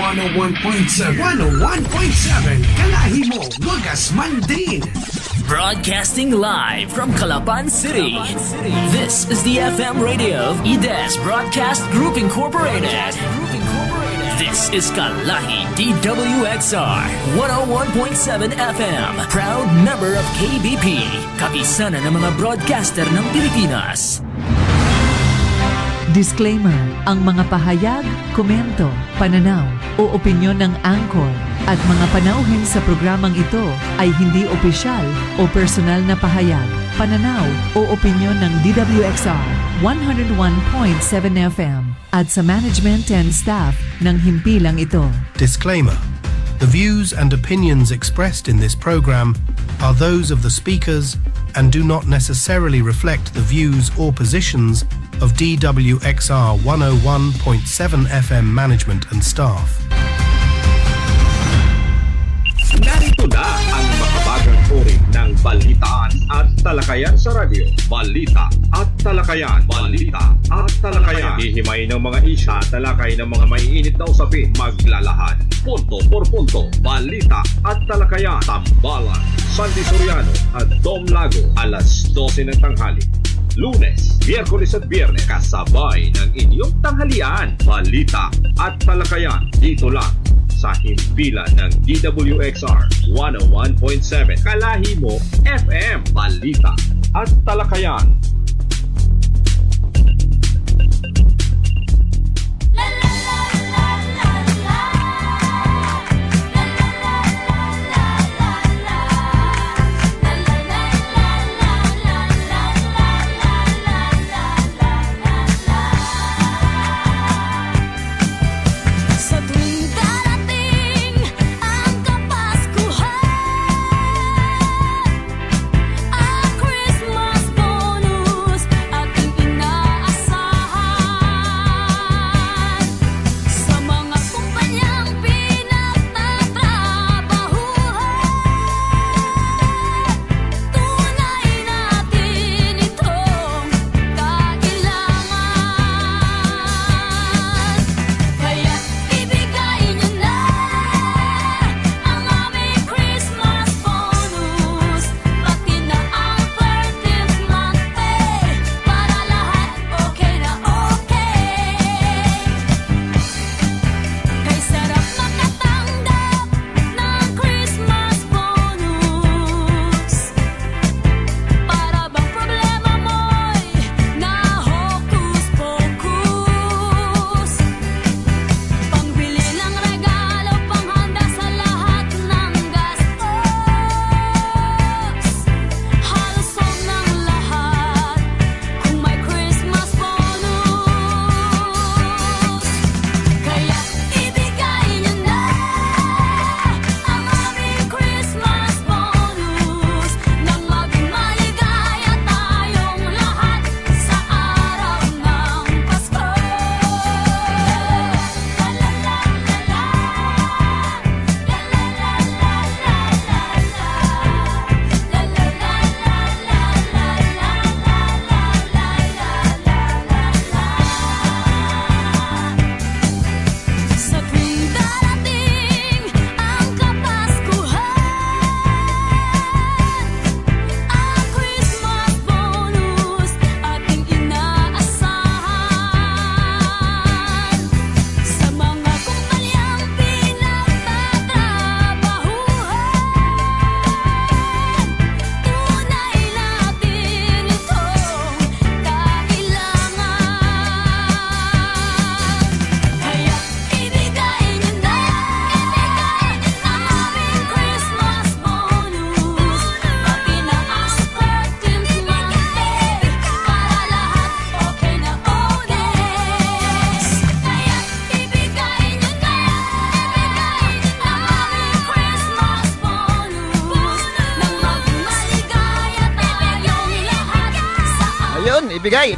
101.7. 101.7. Kalahi mo, wagas man din. Broadcasting live from Calapan City. This is the FM radio of IDES Broadcast Group Incorporated. This is Kalahi DWXR 101.7 FM. Proud member of KBP. Kapisanan ng mga broadcaster ng Pilipinas. Disclaimer, ang mga pahayag, komento, pananaw o opinyon ng anchor at mga panauhin sa programang ito ay hindi opisyal o personal na pahayag, pananaw o opinyon ng DWXR 101.7 FM at sa management and staff ng himpilang ito. Disclaimer. The views and opinions expressed in this program are those of the speakers and do not necessarily reflect the views or positions of DWXR 101.7 FM management and staff. Narito na ang makabagang uri ng balitaan at talakayan sa radyo. Balita at talakayan. Balita at talakayan. Hihimay ng mga isya, talakay ng mga maiinit na usapin. Maglalahad. Punto por punto. Balita at talakayan. Tambalan, Sandy Soriano at Dom Lago. Alas 12 ng tanghali. Lunes, Miyerkules at Biyernes, kasabay ng inyong tanghalian. Balita at talakayan. Dito lang sa himpilan ng DWXR 101.7 Kalahi mo FM. Balita at talakayan.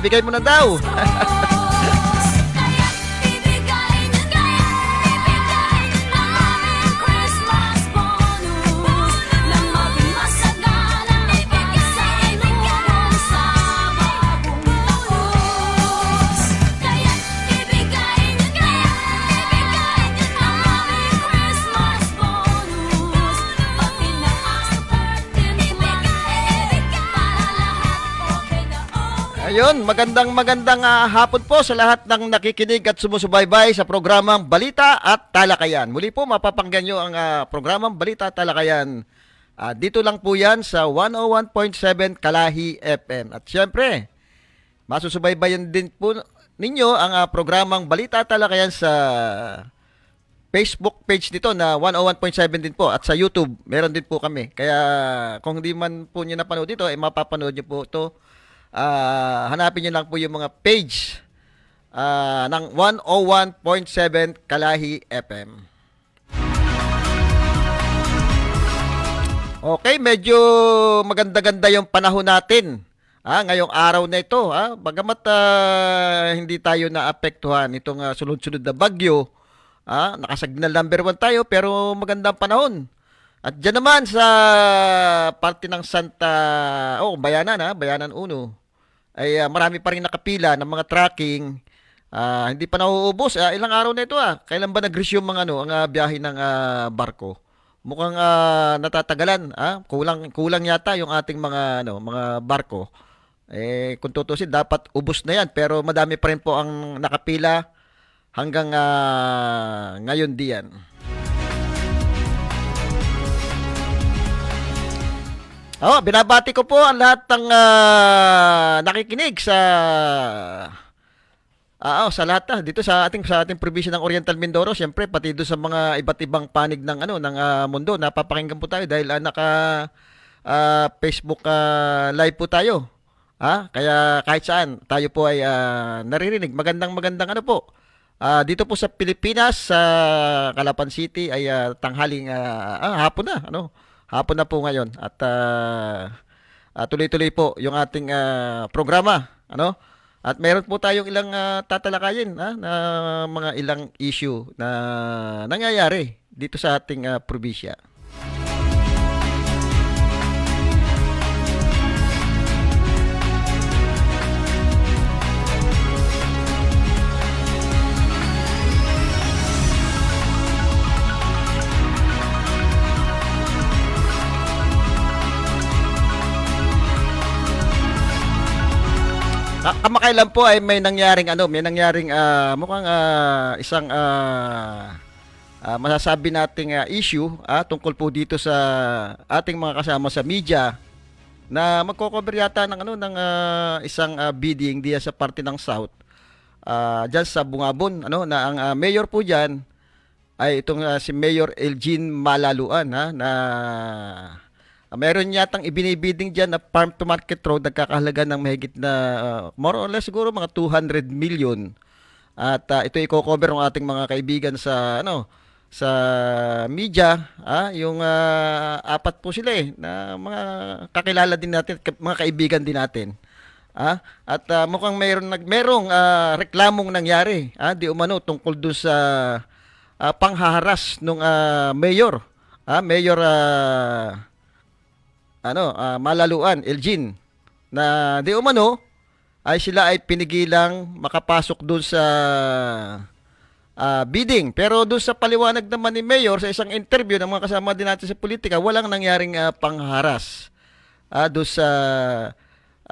Ibigay mo na daw. Ayun, magandang hapon po sa lahat ng nakikinig at sumusubaybay sa programang Balita at Talakayan. Muli po mapapakinggan nyo ang programang Balita at Talakayan. Dito lang po yan sa 101.7 Kalahi FM. At syempre, masusubaybayan din po ninyo ang programang Balita at Talakayan sa Facebook page nito na 101.7 din po. At sa YouTube, meron din po kami. Kaya kung hindi man po nyo napanood dito, mapapanood nyo po ito. Hanapin nyo lang po yung mga page ng 101.7 Kalahi FM. Okay, medyo maganda-ganda yung panahon natin ngayong araw na ito. Bagamat hindi tayo naapektuhan itong sunod-sunod na bagyo, nakasignal number 1 tayo pero magandang panahon. At dyan naman sa parte ng Bayanan 1, ay marami pa rin nakapila ng mga tracking. Hindi pa nauubos. Ilang araw na ito. Kailan ba nag-resume ang biyahe ng barko? Mukhang natatagalan. Kulang yata yung ating mga barko. Kung tutusin, dapat ubos na yan. Pero madami pa rin po ang nakapila hanggang ngayon diyan. Binabati ko po ang lahat ng nakikinig sa lahat dito sa ating probinsya ng Oriental Mindoro, siyempre pati doon sa mga iba't ibang panig ng mundo. Napapakinggan po tayo dahil Facebook live po tayo. Kaya kahit saan tayo po ay naririnig. Magandang po. Dito po sa Pilipinas, sa Calapan City ay tanghaling hapon na, hapon na po ngayon at tuloy-tuloy po yung ating programa, At meron po tayong ilang tatalakayin na mga ilang issue na nangyayari dito sa ating probinsya. Kamakailan po ay may nangyaring mukhang isang masasabi nating issue tungkol po dito sa ating mga kasama sa media na magko-cover yata ng isang bidding diyan sa parte ng South. Diyan sa Bungabon, na ang mayor po diyan ay itong si Mayor Elgin Malaluan na meron yatang ibinibiding dyan na farm to market road, nagkakahalaga ng mahigit na more or less siguro mga 200 million. At ito i-cover ng ating mga kaibigan sa media, yung apat po sila na mga kakilala din natin, mga kaibigan din natin. At mukhang merong reklamong nangyari, di umano tungkol dun sa panghaharas nung mayor, Mayor Malaluan, Elgin, na di umano ay sila ay pinigilang makapasok doon sa bidding. Pero doon sa paliwanag naman ni Mayor sa isang interview ng mga kasama din natin sa politika, walang nangyaring pangharas doon sa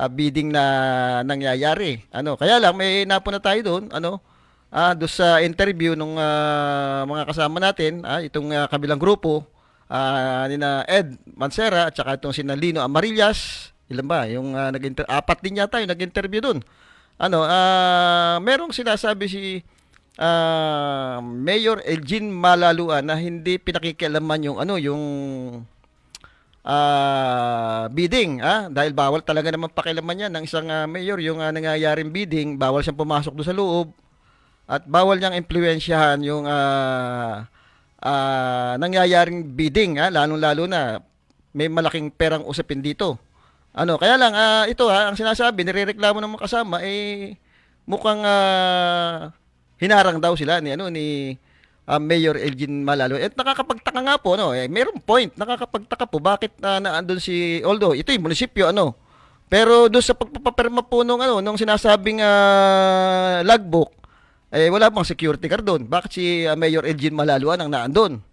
bidding na nangyayari. Kaya lang may napuna tayo doon, doon sa interview ng mga kasama natin, itong kabilang grupo, nina Ed Mancera at saka itong sina Lino Amarillas. Ilan ba? Yung apat din yata yung nag-interview dun. Merong sinasabi si Mayor Elgin Malaluan na hindi pinakikialaman yung bidding, dahil bawal talaga naman pakialaman yan ng isang mayor yung nangyayaring bidding. Bawal siyang pumasok doon sa loob at bawal niyang impluwensyahan yung nangyayaring bidding, lalong-lalo na may malaking perang usapin dito. Kaya lang ito ang sinasabi, nirereklamo ng mga kasama mukhang hinarang daw sila ni Mayor Elgin Malaluan. At nakakapagtaka nga po, mayroong point, nakakapagtaka po bakit naandun although ito yung munisipyo, pero doon sa pagpapaperma po nung sinasabing logbook, wala pang security guard doon. Bakit si Mayor Elgin Malaluan ang naandun?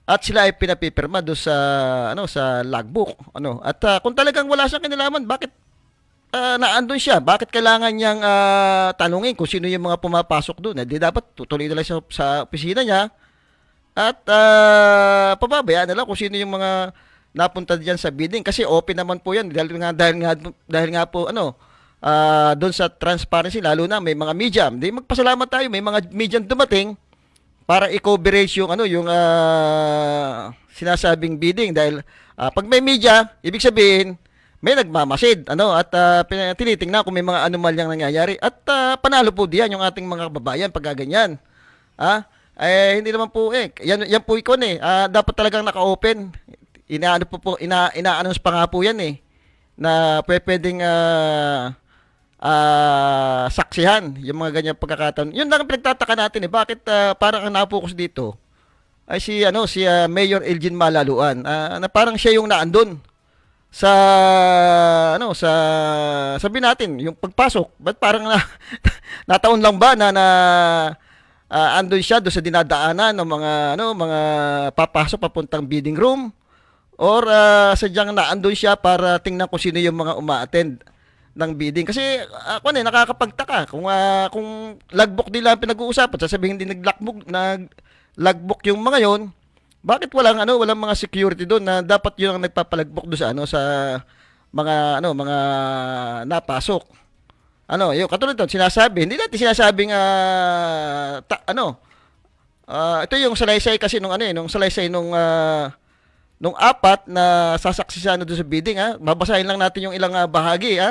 At sila ay pinapipirma doon sa logbook. At kung talagang wala siyang kinalaman, bakit naandun siya, bakit kailangan niyang tanungin kung sino yung mga pumapasok doon? Di dapat tutuloy na lang sa opisina niya at pababayaan na lang kung sino yung mga napunta diyan sa bidding kasi open naman po 'yan dahil nga po doon sa transparency lalo na may mga media. Hindi magpasalamat tayo may mga media dumating para i-coverage yung sinasabing bidding dahil pag may media, ibig sabihin may nagmamasid at tinitingnan kung may mga anomalyang nangyayari at panalo po diyan yung ating mga kababayan pag ganyan. Hindi naman po yan po ikon dapat talagang naka-open. Ina-announce pa nga po yan na pwedeng saksihan yung mga ganyan pagkakataon. Yun lang ang pinagtataka natin bakit parang ang napokus dito ay si Mayor Elgin Malaluan na parang siya yung naandun sa sabi natin yung pagpasok ba't parang nataon lang ba na andun siya doon sa dinadaanan ng mga papasok papuntang bidding room or sadyang naandun siya para tingnan kung sino yung mga uma-attend ng bidding. Kasi ako nakakapagtaka kung logbook nila ang pinag-uusapan, sasabihin din nag-logbook yung mga yon. Bakit walang mga security doon na dapat yun ang nagpapalagbook doon sa mga napasok. Yung katulad doon sinasabi, hindi natin sinasabing ito yung salaysay kasi nung salaysay nung apat na sasaksisan doon sa bidding babasahin lang natin yung ilang bahagi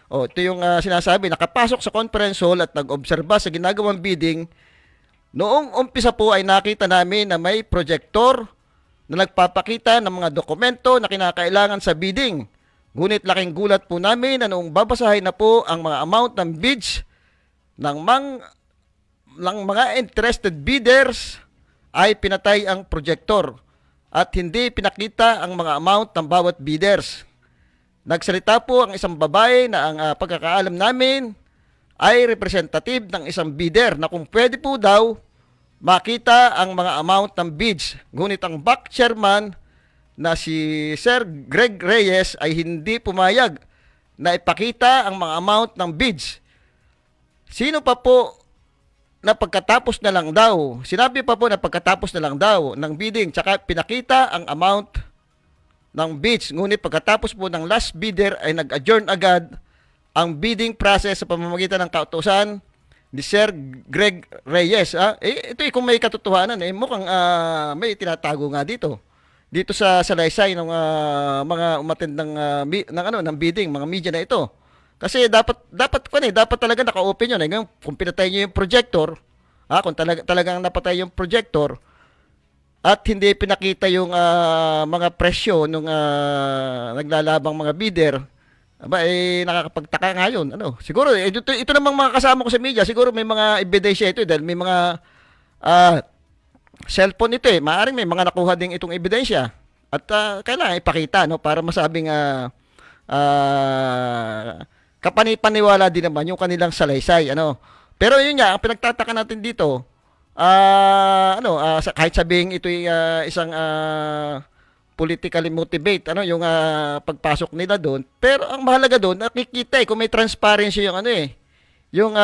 ito yung sinasabi nakapasok sa conference hall at nag-obserba sa ginagawang bidding. Noong umpisa po ay nakita namin na may projector na nagpapakita ng mga dokumento na kinakailangan sa bidding. Ngunit laking gulat po namin na noong babasahin na po ang mga amount ng bids ng mga interested bidders ay pinatay ang projector at hindi pinakita ang mga amount ng bawat bidders. Nagsalita po ang isang babae na ang pagkakaalam namin ay representative ng isang bidder na kung pwede po daw makita ang mga amount ng bids. Ngunit ang back chairman na si Sir Greg Reyes ay hindi pumayag na ipakita ang mga amount ng bids. Sino pa po na pagkatapos na lang daw, sinabi pa po na pagkatapos na lang daw ng bidding, tsaka pinakita ang amount ng bids. Ngunit pagkatapos po ng last bidder ay nag-adjourn agad ang bidding process sa pamamagitan ng kautusan ni Sir Greg Reyes. Ito kung may katotohanan, mukhang may tinatago nga dito sa salaysay ng mga umattend ng bidding, mga media na ito. Kasi dapat talaga naka-open yun. Ngayon, kung pinatay niyo yung projector, kung talagang napatay yung projector, at hindi pinakita yung mga presyo nung naglalabang mga bidder, nakakapagtaka nga yun. Siguro, ito namang mga kasama ko sa media, siguro may mga ebidensya ito dahil may mga cellphone ito Maaring may mga nakuha ding itong ebidensya. At kailangan ipakita para masabing kapanipaniwala din naman yung kanilang salaysay. Pero yun nga, ang pinagtataka natin dito, kahit sabihin ito isang politically motivate, yung pagpasok nila doon. Pero ang mahalaga doon, nakikita kung may transparency yung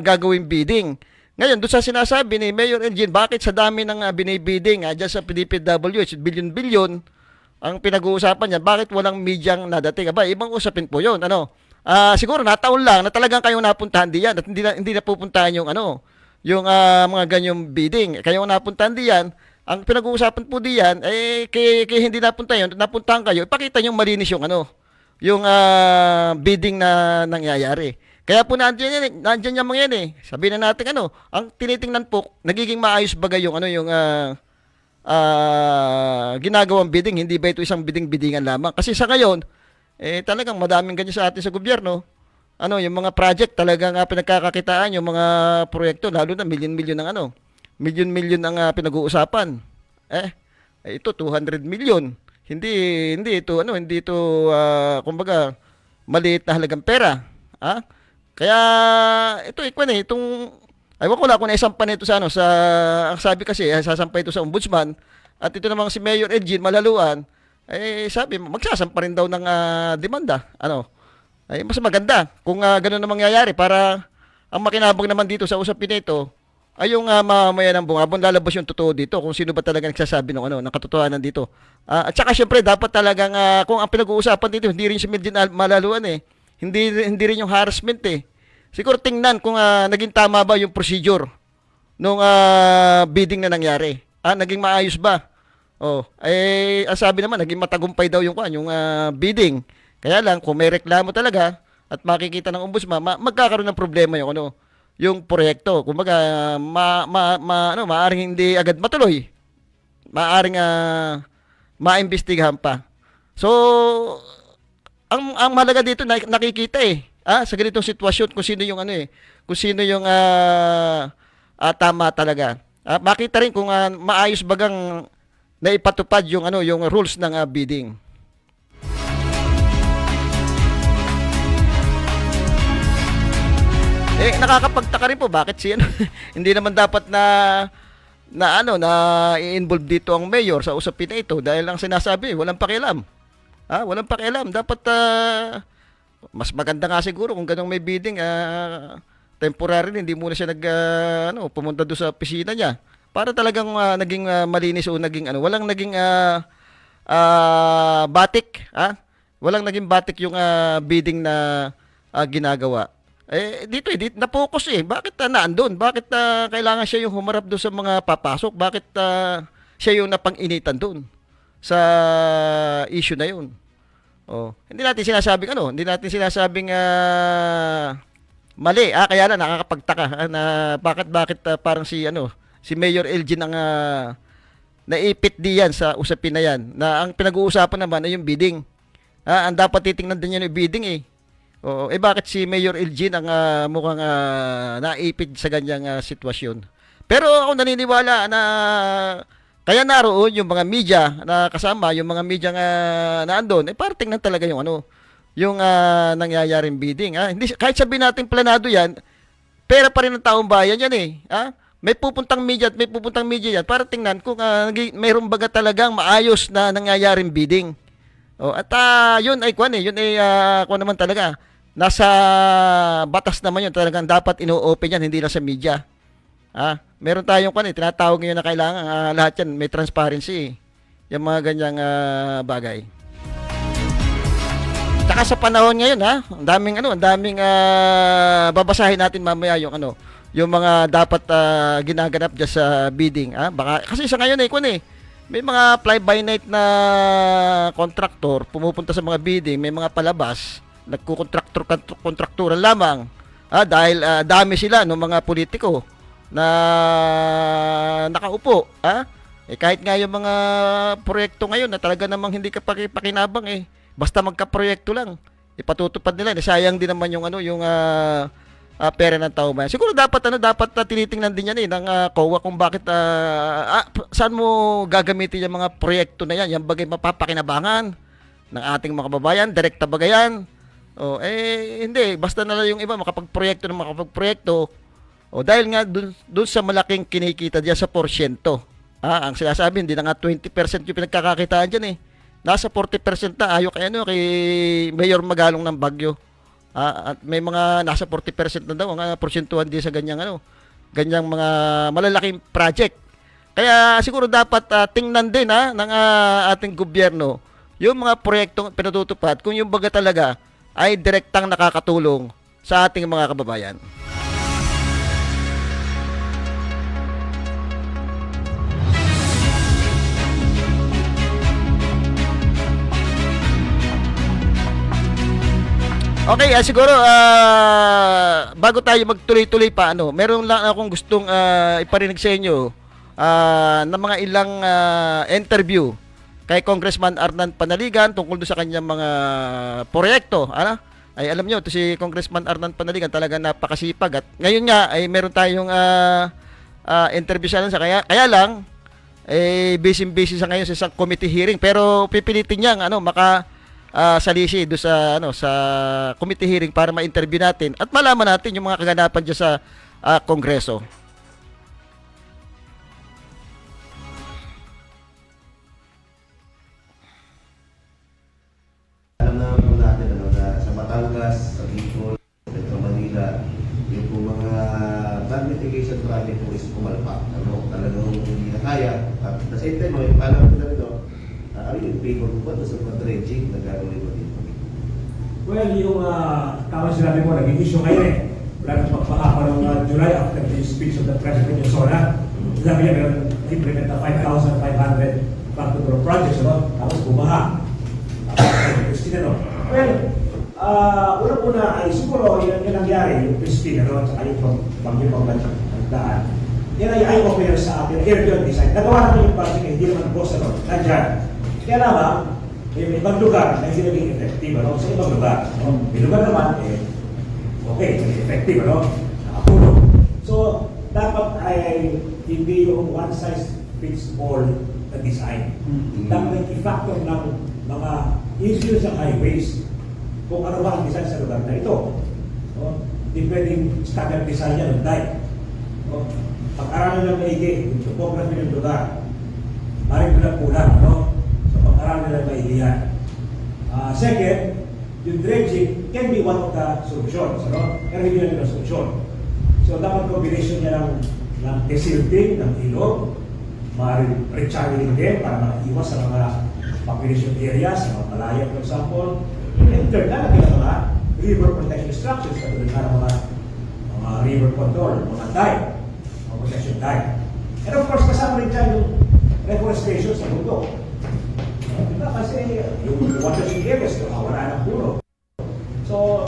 gagawing bidding. Ngayon, doon sa sinasabi ni Mayor Elgin, bakit sa dami ng binibidding dyan sa DPWH, bilyon-bilyon ang pinag-uusapan niya, bakit walang medyang nadating? Ibang usapin po yun. Siguro nataon lang na talagang kayong napuntahan diyan at hindi na pupuntahan yung mga ganyong bidding. Kayong napuntahan diyan, ang pinag-uusapan po diyan kay hindi napuntahan kayo, ipakita niyo malinis yung bidding na nangyayari. Kaya po nandiyan yung mga yan Sabihin na natin ang tinitingnan po, nagiging maayos bagay yung ginagawang bidding, hindi ba ito isang bidding-biddingan lamang? Kasi sa ngayon, talagang madaming ganyan sa atin sa gobyerno. Yung mga project talagang pinagkakakitaan, yung mga proyekto, lalo na milyon-milyon ang milyon-milyon ang pinag-uusapan. Ito 200 million. Hindi ito kumbaga maliit na halagang pera. Kaya ito itong aywan ko lang kung naisampa nito sa ang sabi kasi sasampay ito sa ombudsman at ito namang si Mayor Elgin Malaluan sabi magsasampa rin daw ng demanda. ay mas maganda kung ganun na mangyayari para ang makinabang naman dito sa usapin na ito ay yung mamamayan ng bungabon, lalabas yung totoo dito kung sino ba talaga nagsasabi ng katotohanan dito. At saka syempre dapat talagang kung ang pinag-uusapan dito hindi rin si Mildred Malaluan hindi rin yung harassment Siguro tingnan kung naging tama ba yung procedure nung bidding na nangyari. Naging maayos ba? Ang sabi naman naging matagumpay daw yung bidding. Kaya lang kung may reklamo talaga at makikita ng ombudsman, magkakaroon ng problema yung proyekto. Kumbaga maaring hindi agad matuloy. Maaring maimbestigahan pa. So ang mahalaga dito nakikita sa ganitong sitwasyon kung sino yung kung sino yung tama talaga. Makita rin kung maayos bagang naipatupad yung rules ng bidding. Nakakapagtaka rin po bakit hindi naman dapat na i-involve dito ang mayor sa usapin na ito dahil ang sinasabi walang pakialam. Walang pakialam. Dapat mas maganda nga siguro kung ganong may bidding temporary hindi muna siya pumunta doon sa opisina niya para talagang naging malinis o naging walang naging batik, walang naging batik yung bidding na ginagawa. Dito na-focus Bakit naandun? Bakit kailangan siya yung humarap doon sa mga papasok? Bakit siya yung napang-initan doon sa issue na yun? Hindi natin sinasabing mali. Kaya lang nakakapagtaka na bakit parang si Mayor Elgin ang naipit diyan sa usapin na yan. Na ang pinag-uusapan naman ay yung bidding. Ang dapat titingnan din yan yung bidding bakit si Mayor Elgin ang mukhang naipid sa ganyang sitwasyon? Pero ako naniniwala na kaya naroon yung mga media na kasama, yung mga media na andon, para tingnan talaga yung yung nangyayaring bidding. Hindi, kahit sabihin natin planado yan, pera pa rin ng taong bayan yan May pupuntang media at may pupuntang media yan para tingnan kung mayroong baga talagang maayos na nangyayaring bidding. At yun ay kung naman talaga nasa batas naman yun, talagang dapat ino-open yan, hindi lang sa media. Meron tayong tinatawag ngayon na kailangan lahat yan may transparency. Yung mga ganyang bagay. Tsaka sa panahon ngayon ang daming babasahin natin mamaya yung mga dapat ginaganap diyan sa bidding. Baka kasi sa ngayon may mga fly-by-night na contractor pumupunta sa mga bidding, may mga palabas, nagkukontrakturan lamang. Dahil dami sila ng mga politiko na nakaupo. Kahit nga yung mga proyekto ngayon na talaga namang hindi ka pakinabang basta magka-proyekto lang, ipatutupad nila. Sayang din naman yung pera ng tao ba. Siguro dapat tinitingnan din yan ng COA kung bakit saan mo gagamitin yung mga proyekto na yan, yung bagay mapapakinabangan ng ating mga kababayan, direkta bagay yan. Hindi, basta na lang yung iba makapagproyekto dahil nga dun sa malaking kinikita diyan sa porsyento. Ang sinasabi hindi na nga 20% yung pinagkakakitaan diyan Nasa 40% na kay Mayor Magalong ng Baguio. At may mga nasa 40% na daw ang porsentuhan din sa ganyang mga malalaking project. Kaya siguro dapat tingnan din ng ating gobyerno yung mga proyektong pinatutupad kung yung baga talaga ay direktang nakakatulong sa ating mga kababayan. Okay, siguro bago tayo magtuloy-tuloy pa meron lang akong gustong iparinig sa inyo ng mga ilang interview kay Congressman Arnan Panaligan tungkol sa kanyang mga proyekto. Ay alam niyo, to si Congressman Arnan Panaligan talaga napakasipag at ngayon nga ay meron tayong interview sa kaya lang busy sa ngayon sa isang committee hearing pero pipilitin niya salisi do sa sa committee hearing para ma-interview natin at malaman natin yung mga kaganapan diyan sa Kongreso. Alam naman po natin na sa Batangas project po is pumalpak. Ano, talagang hindi na kaya. At the same time, may paalam ko na rin, are you in favor po ba sa mga dredging na gagawin mo dito? Well, yung tama sinabi mo, naging issue ngayon eh. Wala nang pagpahapa ng July after the speech of the President in Sona. Sabi niya, meron implement na 5,500 back-to-door projects, no? Tapos bumaha. Tapos Christine, no? Well, una-una ay siguro yung nangyari, yung Christine, no? At saka yung pagdaan. Yan ay eye-opener sa atin, airfield design. Nagawa namin yung project, hindi naman boss, ano? Nandiyan. Kaya naman, may ibang lugar na hindi naging effective, ano? Sa ibang lugar. No? May lugar naman, okay, naging effective, ano? Nakapuno. So, dapat ay hindi yung one size fits all na design. Dapat i-factor ng mga issues ng highways kung ano ba ang design sa lugar na ito. No? Hindi pwedeng standard design yan ng dike. No? Pag-aralan ng maigi, yung topography ng lugar, maring kulang-kulang, no? So pag-aralan ng maigi yan. Second, yung dredging can be one of the solutions, no? Pero hindi lang yung solution. So dapat combination niya ng desilting, ng ilog, maring recharging din para makaiwas sa mga population areas, sa mga malaya, for example. And third, lalagyan ng mga river protection structures, katulad ng mga river control, mga dike, mga protection dike. And of course, kasama rin dyan yung reforestation sa mundo. Diba? Kasi yung watershed areas, wala ng puno. So,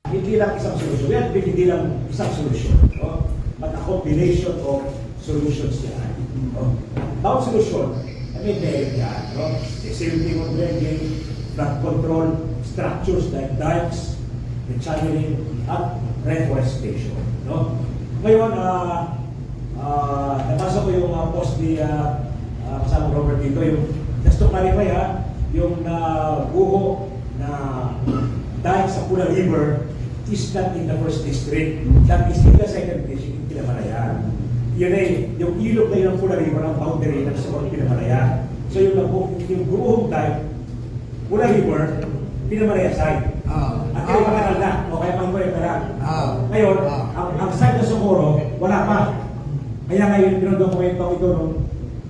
hindi lang isang solusyon. Yan, hindi lang isang solusyon. No? But a combination of solutions yan. No? Bawat solusyon, may merit yan. No? Desilting of dredging, flood control, structures like dikes, recharging, at reforestation. No? Ngayon, nabasa ko yung post ni kasama Robert dito, yung just to clarify yung buho na dike sa Pula River is not in the first district. That is in the second district in Pinamalayan. Yun ay, yung ilog na yun ng Pula River ang boundary ng sa Pinamalayan. So yung buong dike, Pula River, Pinamalayan side. At yung matagal na, o kaya pang-iwalay pa lang. Ngayon, ang side na Socorro, wala pa. Kaya ngayon, pinag-dokumento ito nung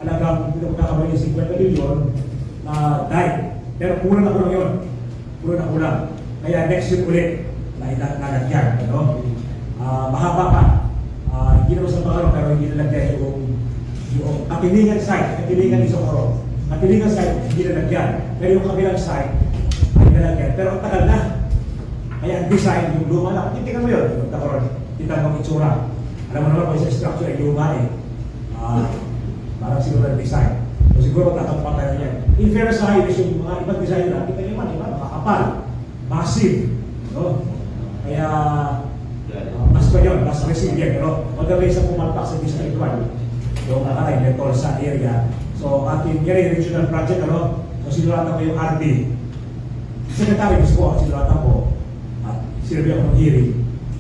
alagang pinagkakamali 50 milyon na dike. Pero kulang na kulang yun. Kulang na kulang. Kaya next year ulit, nalagyan. Ano? Mahaba pa. Hindi naman sa Bacaro, pero hindi nalagyan yung katilingan side, katilingan ni Socorro. Katilingan side, hindi nalagyan. Pero yung kabilang side, ay nalagyan. Pero ang tagal na. Kaya ang design, yung luma na. Tingnan mo yun, yung Bacaro. Tingnan mo ang itsura. Alam mo naman kung isa structure ay luma eh. Parang siguro ang design. So siguro tatapang tayo yan. In fairness sa highways, yung mga ibang design na, kita naman, makakapal, massive. No? Kaya, mas pa yun, mas resilient. No? Magabay sa pumalpak sa District 1, yung nakalay, Metol sa area. So, ating regional project, ano? So, sinulatan ko yung RD. Secretary mismo, sinulatan ko. At sinabi ako ng hearing.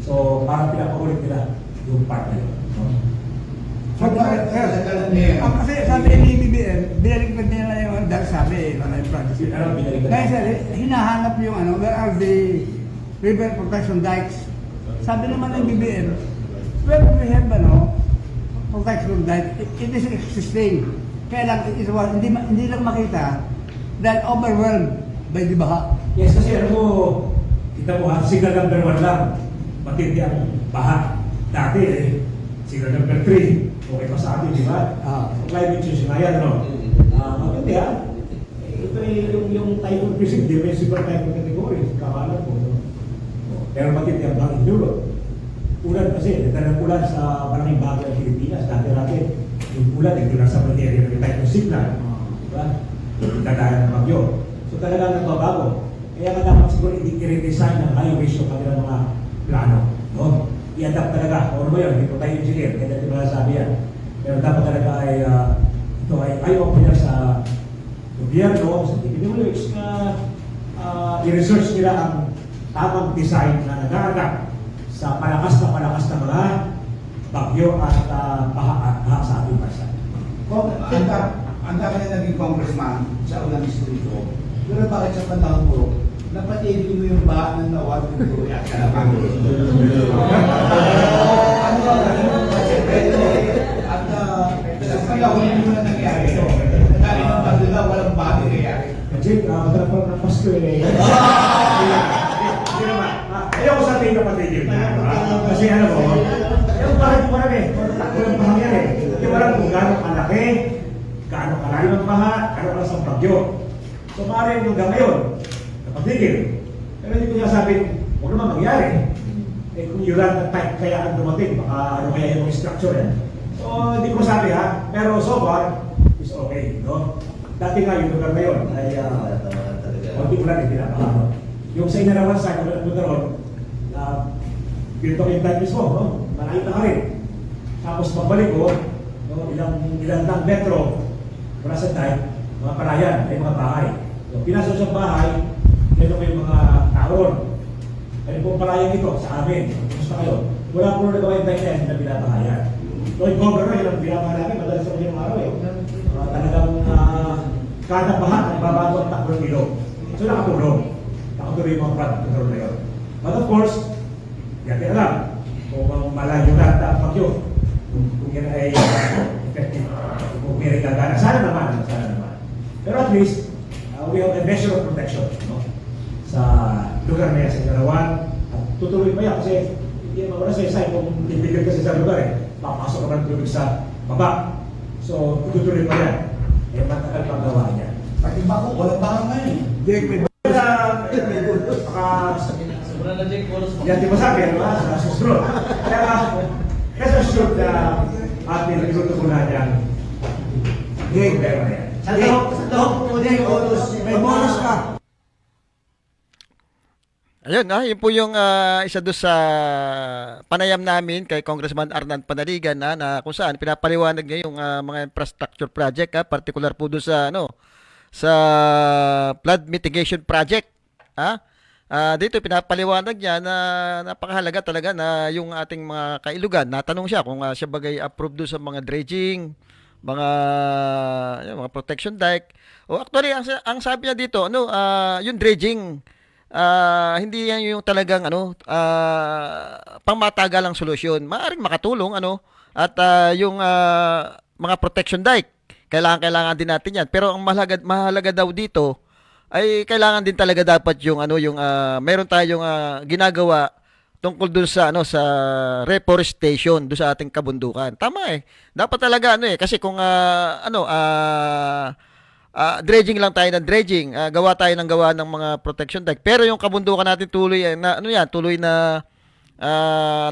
So, parang pinapakulit nila yung part na yun. No? Kasi sabi ni BBM, binaligtad nila yung sabi, yung project. Kaya sir, hinahanap yung where are the river protection dikes? Sabi naman ng BBM, well, we have protection dike, it is existing. Kaya lang, hindi lang makita dahil overwhelmed by the baha. Yes, kasi kita mo signal number 1 lang, matindi ang baha. Dati signal number 3. Okay pa sa atin, di ba? Climate change na yan, ano? Maganda yan. Ito ay yung typhoon precinct, di ba yung super typhoon category? Kakalan po. No? Pero maganda ang bangin dulo. Ulan kasi, nagtanang ulan sa maraming bagay ng Pilipinas. Dati natin, yung ulan, ito lang sa area ng typhoon signal. Di ba? Dadaan ng bagyo. So talaga nagbabago. Kaya nga dapat siguro i-redesign ng highways yung kanilang mga plano. No? I-adapt talaga. O ano yun, hindi po tayo engineer, kaya natin masasabi yan. Pero dapat talaga ay ito ay eye-opener sa gobyerno, sa DPWH na i-research nila ang tamang design na nag-aanak sa palakas na mga bagyo at baha sa ating bansa. Ang dami na naging congressman sa unang distrito, pero bakit sa panahon ko, napatigil mo yung bahan ng nawag ng Duri at Kalabang. Ano ba? Kaya huli mo na nangyari ito. Dahil ng pagdala, walang bago nangyari. Jake, magandang pa ng Pasko eh. Hindi naman. Ayoko sa ating kapatigil na. Kasi ano mo, yung bakit mo marami. Walang pahangyan eh. Hindi walang kung gano'ng kalaki, gaano kalalim ang baha, gano'ng kalas ang bagyo. So maaaring hanggang ngayon, napatigil. Pero hindi ko nga sabi, huwag naman mangyari. Eh kung yung lang ng type kaya ang dumating, baka ano kaya yung structure yan. So hindi ko sabi ha, pero so far, is okay, no? Dati nga yung lugar na yun ay hindi ko lang pinapakano. Yung sa inarawan sa kami ng ron, na pinto yung time mismo, no? Nakita ka rin. Tapos pagbalik ko, no? ilang metro mula sa time, mga palayan, ay mga bahay. So, pinasok sa bahay, meron may mga taon. Ay pong palayan ito sa amin. Gusto kayo. Wala po nagawa yung time na yan na binabahayan. So yung governor, yun ang binabahayan namin, madalas sa kanyang araw eh. Talagang kada baha ay babago ang takbo ng ilog. So nakatulong. Nakatuloy yung mga flood control na yun. But of course, yan din alam. Kung malayo na ang bagyo, kung yan ay effective, kung may regagana, sana naman. Pero at least, we have a measure of protection, no? Sa lugar na yan, sa Garawan. At tutuloy pa yan kasi hindi mawala sa isa kung ibigay kasi sa lugar eh. Papasok naman tubig sa baba. So, tutuloy pa yan. Eh, matagal pang gawa niya. Pati ba ko, walang baka ngayon. Yan, di ba sabi, ano ba? Sa susunod. Kaya, sa susunod na ating nagtutukunan yan. Hindi, pero yan. Sa loob po may bonus ka. Ayun, yun po yung isa doon sa panayam namin kay Congressman Arnan Panaligan na kung saan pinapaliwanag niya yung mga infrastructure project, particular po doon sa sa flood mitigation project. Dito pinapaliwanag niya na napakahalaga talaga na yung ating mga kailugan. Natanong siya kung siya bagay approve doon sa mga dredging, mga protection dike. Actually ang sabi niya dito, yung dredging hindi yan yung talagang pangmatagalang solusyon. Maaring makatulong at yung mga protection dike kailangan din natin yan. Pero ang mahalaga daw dito ay kailangan din talaga dapat yung meron tayong ginagawa tungkol dun sa sa reforestation dun sa ating kabundukan. Tama eh. Dapat talaga kasi kung dredging lang tayo ng dredging, gawa tayo ng mga protection dike. Pero yung kabundukan natin tuloy na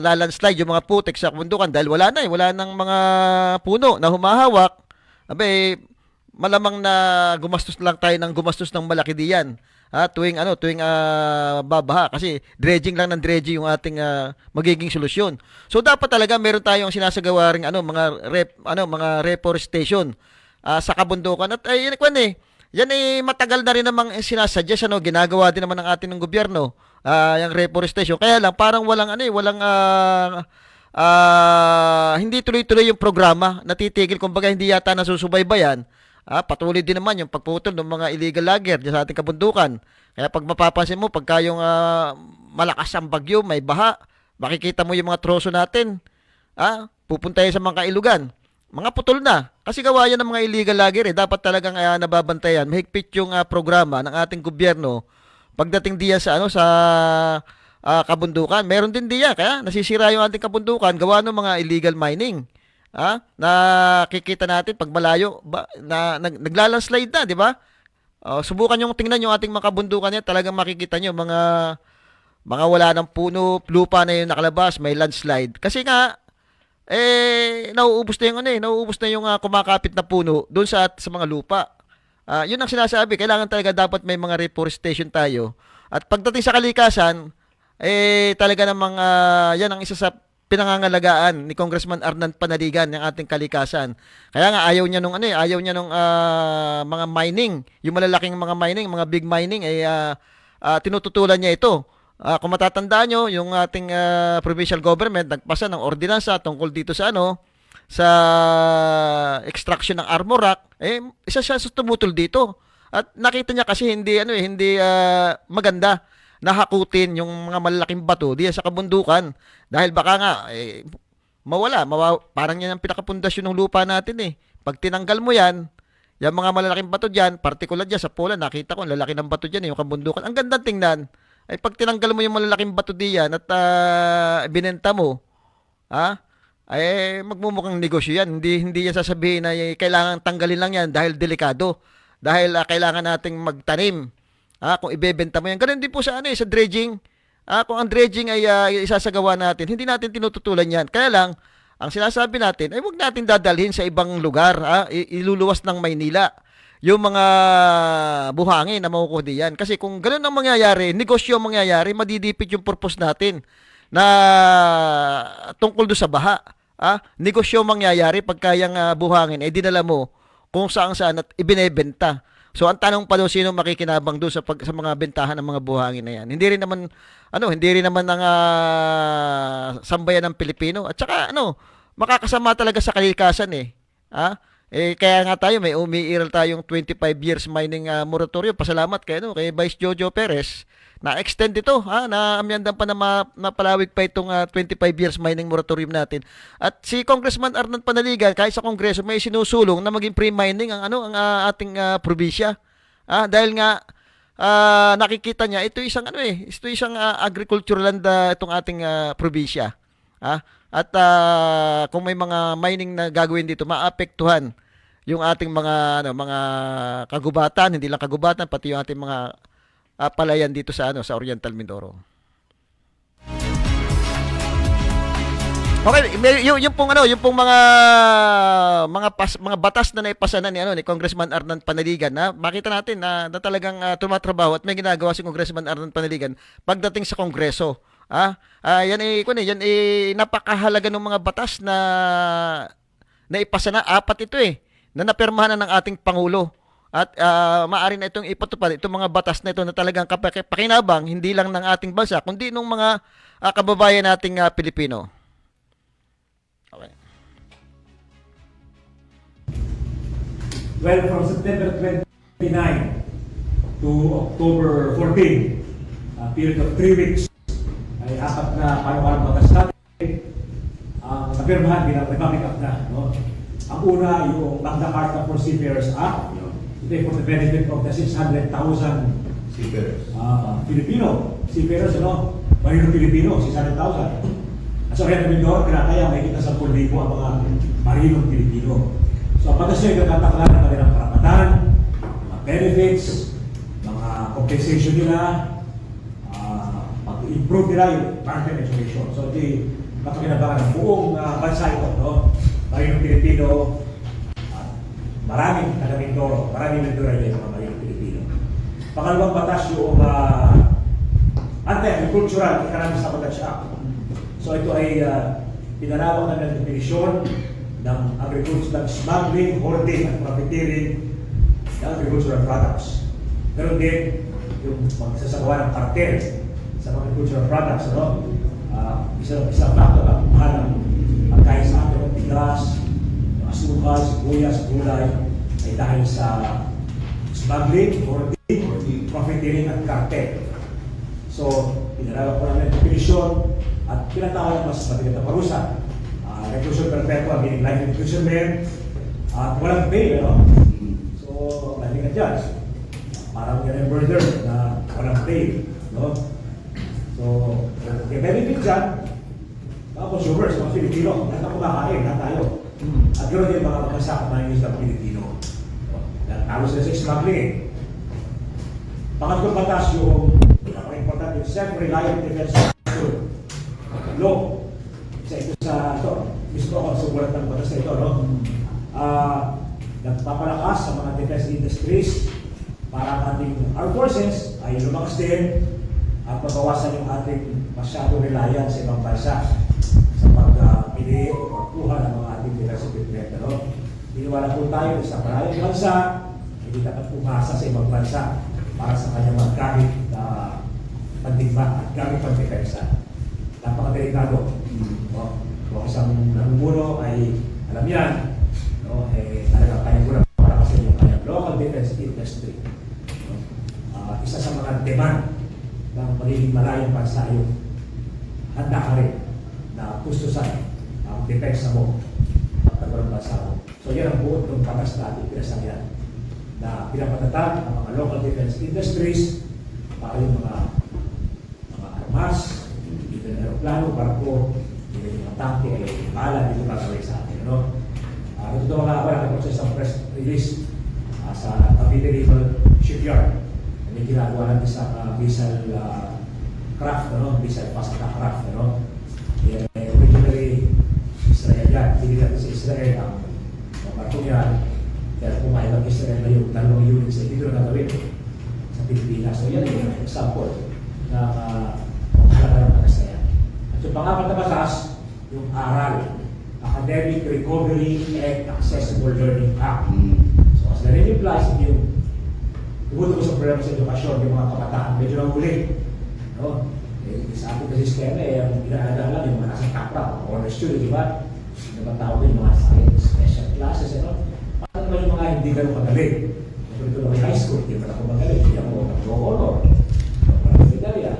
lalandslide yung mga putik sa kabundukan dahil wala nang mga puno na humahawak. Malamang na gumastos lang tayo ng malaki diyan. Tuwing babaha kasi dredging lang ng dredging yung ating magiging solusyon. So dapat talaga meron tayong sinasagawa ring mga reforestation sa kabundukan at yan matagal na rin namang sinasuggest ginagawa din naman ng ating ng gobyerno yung reforestation. Kaya lang parang hindi tuloy-tuloy yung programa, natitigil kumbaga hindi yata nasusubaybayan. Patuloy din naman yung pagputol ng mga illegal logger sa ating kabundukan. Kaya pag mapapansin mo, pagka yung malakas ang bagyo, may baha, makikita mo yung mga troso natin. Pupunta sa mga kailugan. Mga putol na. Kasi gawa yan ng mga illegal logger. Dapat talagang nababantayan. Mahigpit yung programa ng ating gobyerno pagdating diyan sa kabundukan. Meron din diyan. Kaya nasisira yung ating kabundukan gawa ng mga illegal mining. Nakikita natin pag malayo naglalandslide na, di ba? Subukan yung tingnan yung ating mga kabundukan niya, talagang makikita nyo mga wala ng puno, lupa na yung nakalabas, may landslide. Kasi nga nauubos na yung kumakapit na puno doon sa mga lupa. Yun ang sinasabi, kailangan talaga dapat may mga reforestation tayo. At pagdating sa kalikasan, talaga namang yan ang isa sa pinangangalagaan ni Congressman Arnan Panaligan ng ating kalikasan. Kaya nga ayaw niya nung mga mining, yung malalaking mga mining, mga big mining tinututulan niya ito. Kung matatandaan nyo, yung ating provincial government nagpasa ng ordinansa tungkol dito sa extraction ng armor rock, isa siya sa tumutol dito. At nakita niya kasi hindi maganda nahakutin yung mga malalaking bato diyan sa kabundukan dahil baka nga mawala parang yan ang pinakapundasyon ng lupa natin Pag tinanggal mo yan, yung mga malalaking bato dyan, particular dyan sa Poland, nakita ko, ang lalaki ng bato dyan, yung kabundukan. Ang ganda tingnan. Ay pag tinanggal mo yung malalaking bato diyan at binenta mo, ay magmumukhang negosyo yan. Hindi yan sasabihin na kailangan tanggalin lang yan dahil delikado. Dahil kailangan nating magtanim. Kung ibebenta mo yan. Ganun din po sa sa dredging. Kung ang dredging ay isasagawa natin, hindi natin tinututulan yan. Kaya lang, ang sinasabi natin ay huwag natin dadalhin sa ibang lugar. Iluluwas ng Maynila yung mga buhangin na makukuha diyan. Kasi kung ganun ang mangyayari, negosyo ang mangyayari, madidipit yung purpose natin na tungkol do sa baha. Negosyo ang mangyayari pagka yung buhangin ay dinala mo kung saan at ibinebenta. So ang tanong pa daw sino makikinabang doon sa mga bentahan ng mga buhangin na yan. Hindi rin naman ang sambayan ng Pilipino. At saka makakasama talaga sa kalikasan kaya nga tayo may umiiral tayong 25 years mining moratorium. Pasalamat kay Vice Jojo Perez na extend ito na amyandan pa na mapalawig pa itong 25 years mining moratorium natin. At si Congressman Arnan Panaligan kahit sa Kongreso may sinusulong na maging pre-mining ang ating probinsya. Dahil nga nakikita niya ito isang agricultural land itong ating probinsya. At kung may mga mining na gagawin dito, maapektuhan yung ating mga kagubatan, hindi lang kagubatan, pati yung ating mga palayan dito sa Oriental Mindoro. Okay, yung pong mga batas na naipasa na ni Congressman Arnan Panaligan na makita natin na talagang tumatrabaho at may ginagawa si Congressman Arnan Panaligan pagdating sa Kongreso. Yan napakahalaga ng mga batas na naipasa na, 4 ito na napirmahan na ng ating Pangulo. At maaari na itong ipatupad itong mga batas na ito na talagang pakinabang hindi lang ng ating bansa kundi ng mga kababayan nating Pilipino. Okay. Well, from September 29 to October 14, period of 3 weeks, ay 4 na panukalang batas natin ang napirmahan bilang Republic Act na. Ang una, yung Magna Carta for Seafarers Act. Ito for the benefit of the 600,000 Seafarers. Filipino. Seafarers, Marinong Pilipino, 600,000. At sa Oriental Mindoro, kinakaya may kita 10,000 ang mga Marinong Pilipino. So, ang batas nyo ay nagtatakla ng kanilang karapatan, mga benefits, mga compensation nila, mag-improve nila yung environment education. So, ito napakinabangan ng buong bansa ito, Marinong Pilipino, maraming taga Mindoro, maraming Mindoro yung mga Marinong Pilipino. Pangalawang batas yung Anti-Agricultural Economic Sabotage Act. So ito ay pinalawak na ng definisyon ng agricultural smuggling, hoarding, at profiteering ng agricultural products. Meron din yung magsasagawa ng cartel sa mga agricultural products. Isang factor ang mahal ng pagkain sa atin ng bigas, asukal, sibuyas, gulay ay dahil sa smuggling, hoarding, profiteering at cartel. So, pinalawak po namin ang definisyon at pinatawag mas matigat na parusa. Reclusion perpetua, meaning life imprisonment, at walang bail, So, landing at judge. Parang yan ang murder na walang bail, So, okay, benefit dyan, mga consumers, mga Pilipino, lahat na kumakain, lahat tayo. At ganoon din mga magkasakot na yung isang Pilipino. Talo sila sa smuggling. Pangatlong batas yung pinaka-important yung self-reliant defense law. Isa ito sa mismo ako sugulat ng batas na ito, nagpapalakas sa mga defense industries para ang ating armed forces ay lumakas din at mabawasan yung ating masyadong reliance sa ibang bansa sa pagpili o pagkuha ng mga ating defense equipment. Iniwala po tayo sa maraming bansa, hindi dapat pumasa sa ibang bansa para sa kanyang mga gamit na pandigma at gamit pang-depensa. Napakadelikado. Kung isang namumuno ay alam yan, talagang kaya ko na para kasi yung kanyang local defense industry. Isa sa mga demand ng magiging malayang bansa yun. Handa ka rin na gustusan ang depensa mo at ng bansa mo. So yan ang buot ng batas natin pinasangyan na pinapatatag ang mga local defense industries para yung mga armas, dito na aeroplano, barko, dito yung mga tangke, ay bahala dito gagawin sa atin. Ano? Ito mga ako sa isang press release sa Cavite Naval Shipyard. May ginagawa natin sa missile craft, missile fast attack craft. Originally, Israel yan. Hindi natin sa Israel ang barko yan. Kaya kumain ng Israel na yung dalawang units ay dito na gawin sa Pilipinas. So yan yung example na mahalaga ng batas na yan. At yung pangapat na batas, yung ARAL, Academic Recovery and Accessible Learning Act. So as the name implies, yung tumutuko sa problema sa edukasyon, yung mga kabataan, medyo nang huli. No? Sa ating sistema, ang inaalaga lang yung mga nasa kapra, honor student, di ba? Naman tawag yung mga science, special classes, paano naman yung mga hindi ganun magaling? Kung ito lang high school, hindi pa ako magaling, hindi ako nag-honor. Walang medalya.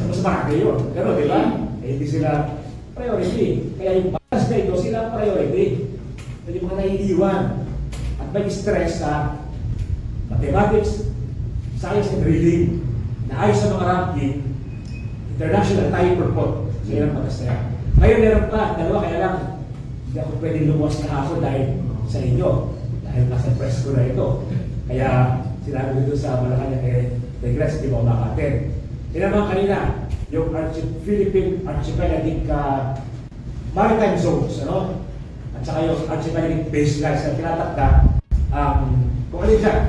Mas marami yun. Ganun, di ba? Hindi sila priority. Kaya yung batas na ito, sila ang priority. So, yung mga naiiwan at may stress sa mathematics, science and reading, na ayos sa mga ranking, international tayo purport. So, yan ang batas na yan. Ngayon, meron pa, dalawa, kaya lang, hindi ako pwede lumuwas na ako dahil sa inyo. Dahil nasa press ko na ito. Kaya, sinabi ko doon sa Malacanang regrets, di ba umakatin. Tinamang kanina, yung Philippine Archipelagic Maritime Zones, at saka yung Archipelagic Baselines na tinatakda, kung alin dyan,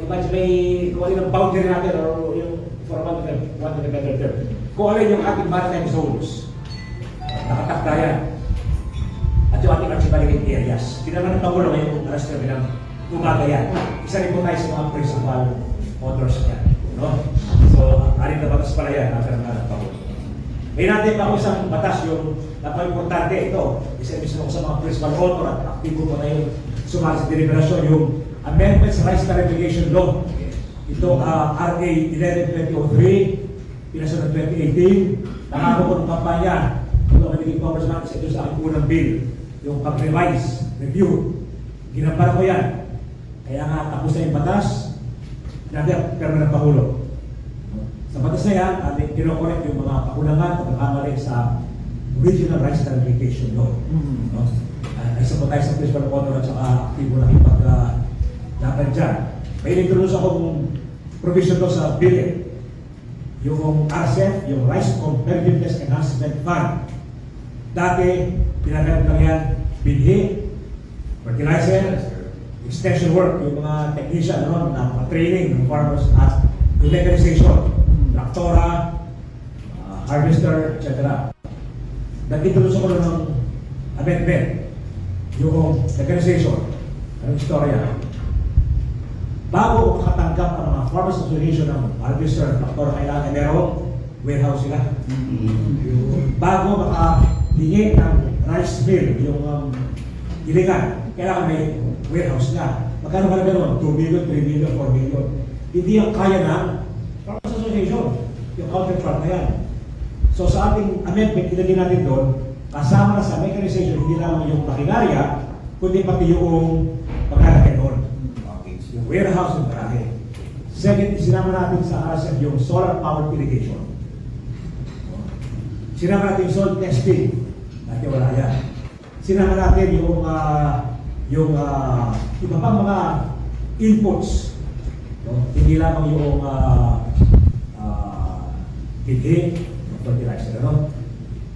imagine may, kung alin ang boundary natin, or yung, for one of the better term, kung alin yung ating maritime zones, nakatakda yan. At yung ating archipelagic areas. Tinaman ng Pangulo ngayong alas kami ng umaga yan. Isa rin po tayo sa mga principal authors niya. So, aling na batas pala yan, nasa ng Pangulo. May natin pa ako isang batas yung napaka-importante ito. Isa mismo ko sa mga principal author at aktibo ko na yung sumali sa deliberasyon, yung Amendments Rights Clarification Law. Ito, RA 11-2003, pinasunod 2018. Nakako ko ng kampanya. Ito ang naging congressman sa ito sa aking unang bill. Yung pag-revise, review. Ginampara ko yan. Kaya nga, tapos na yung batas, natin pero ng Pangulo. Sa batas na yan, ating kinokorek yung mga kakulangan, pagkakamali sa Original Rights Clarification Law. Isa po tayo sa principal author at saka aktibo na ipag-laban dyan. May introduce akong provision doon sa bill. Yung RCEF, yung Rice Competitiveness Enhancement Fund. Dati, pinagamit lang yan, binhi, fertilizer, extension work, yung mga technician na training ng farmers at yung mechanization, traktora, harvester, etc. Nag-introduce ako ng amendment, yung mechanization, anong istorya. Bago makatanggap ang mga farmers association ng harvester, traktora, kailangan merong warehouse sila. Bago makahingi ng rice mill, yung gilingan, kailangan may warehouse na. Magkano ba na 2 million, 3 million, 4 million. Hindi ang kaya ng farmers association, yung counterpart na yan. So sa ating amendment, ilagay natin doon, kasama na sa mechanization, hindi lang yung makinarya, kundi pati yung paglalagay doon. Yung warehouse yung marami. Second, sinama natin sa RSF yung solar power irrigation. Sinama natin yung soil testing. Dati wala yan. Sinama natin yung iba pang mga inputs. Hindi lamang yung bidhi, yung fertilizer.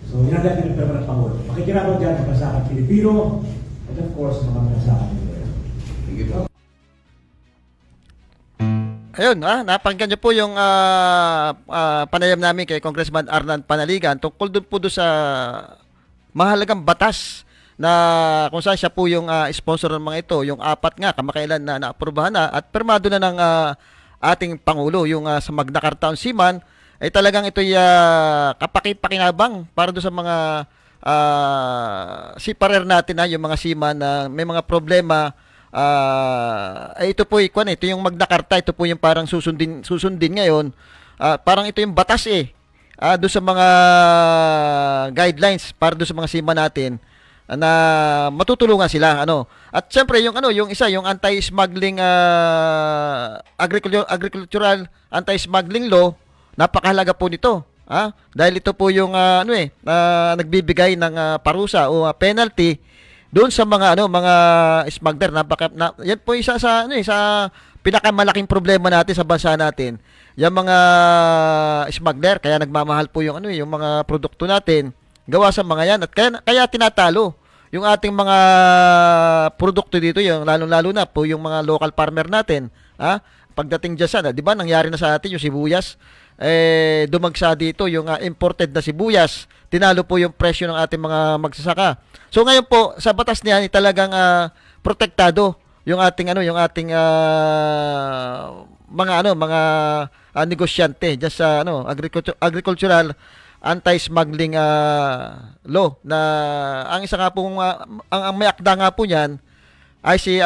So, yun ang natin yung permanent Pangulo. Makikinabang dyan mga masakan Pilipino at of course, mga masakan Pilipino. Thank you. Ayun, napakinggan niyo po yung panayam namin kay Congressman Arnan Panaligan tungkol doon sa mahalagang batas na kung saan siya po yung sponsor ng mga ito, yung 4 nga kamakailan na naaprubahan na at permado na ng ating Pangulo, yung sa Magna Carta on Seaman, ay talagang ito'y kapaki-pakinabang para doon sa mga seafarer natin, yung mga seaman na may mga problema. Ito po ito yung Magna Carta, ito po yung parang susundin ngayon. Parang ito yung batas doon sa mga guidelines para doon sa mga seaman natin na matutulungan sila ano. At siyempre yung yung isa yung anti-smuggling agricultural anti-smuggling law, napakahalaga po nito. Dahil ito po yung nagbibigay ng parusa o penalty doon sa mga mga smuggler. Yan po isa sa sa pinakamalaking problema natin sa bansa natin. Yung mga smuggler, kaya nagmamahal po yung yung mga produkto natin gawa sa mga yan, at kaya tinatalo yung ating mga produkto dito, yung lalong-lalo na po yung mga local farmer natin. Pagdating dyan sana, di ba nangyari na sa atin yung sibuyas, dumagsa dito yung imported na sibuyas, tinalo po yung presyo ng ating mga magsasaka. So ngayon po sa batas niyan talagang protektado yung ating mga negosyante diyan sa agricultural anti-smuggling law, na ang isa nga pong ang may akda nga po niyan ay si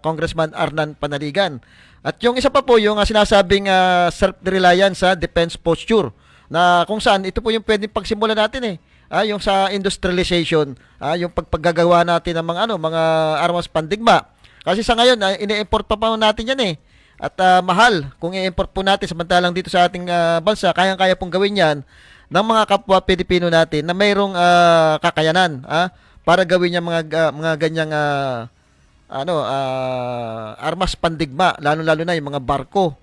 Congressman Arnan Panaligan. At yung isa pa po yung sinasabing self-reliance sa defense posture, na kung saan ito po yung pwedeng pagsimula natin yung sa industrialization, yung pagpagagawa natin ng mga armas pandigma. Kasi sa ngayon ini-import pa natin yan at mahal kung i-import po natin, samantalang dito sa ating bansa kayang-kaya pong gawin yan ng mga kapwa Pilipino natin na mayroong kakayanan para gawin yung mga ganyang armas pandigma, lalo-lalo na yung mga barko.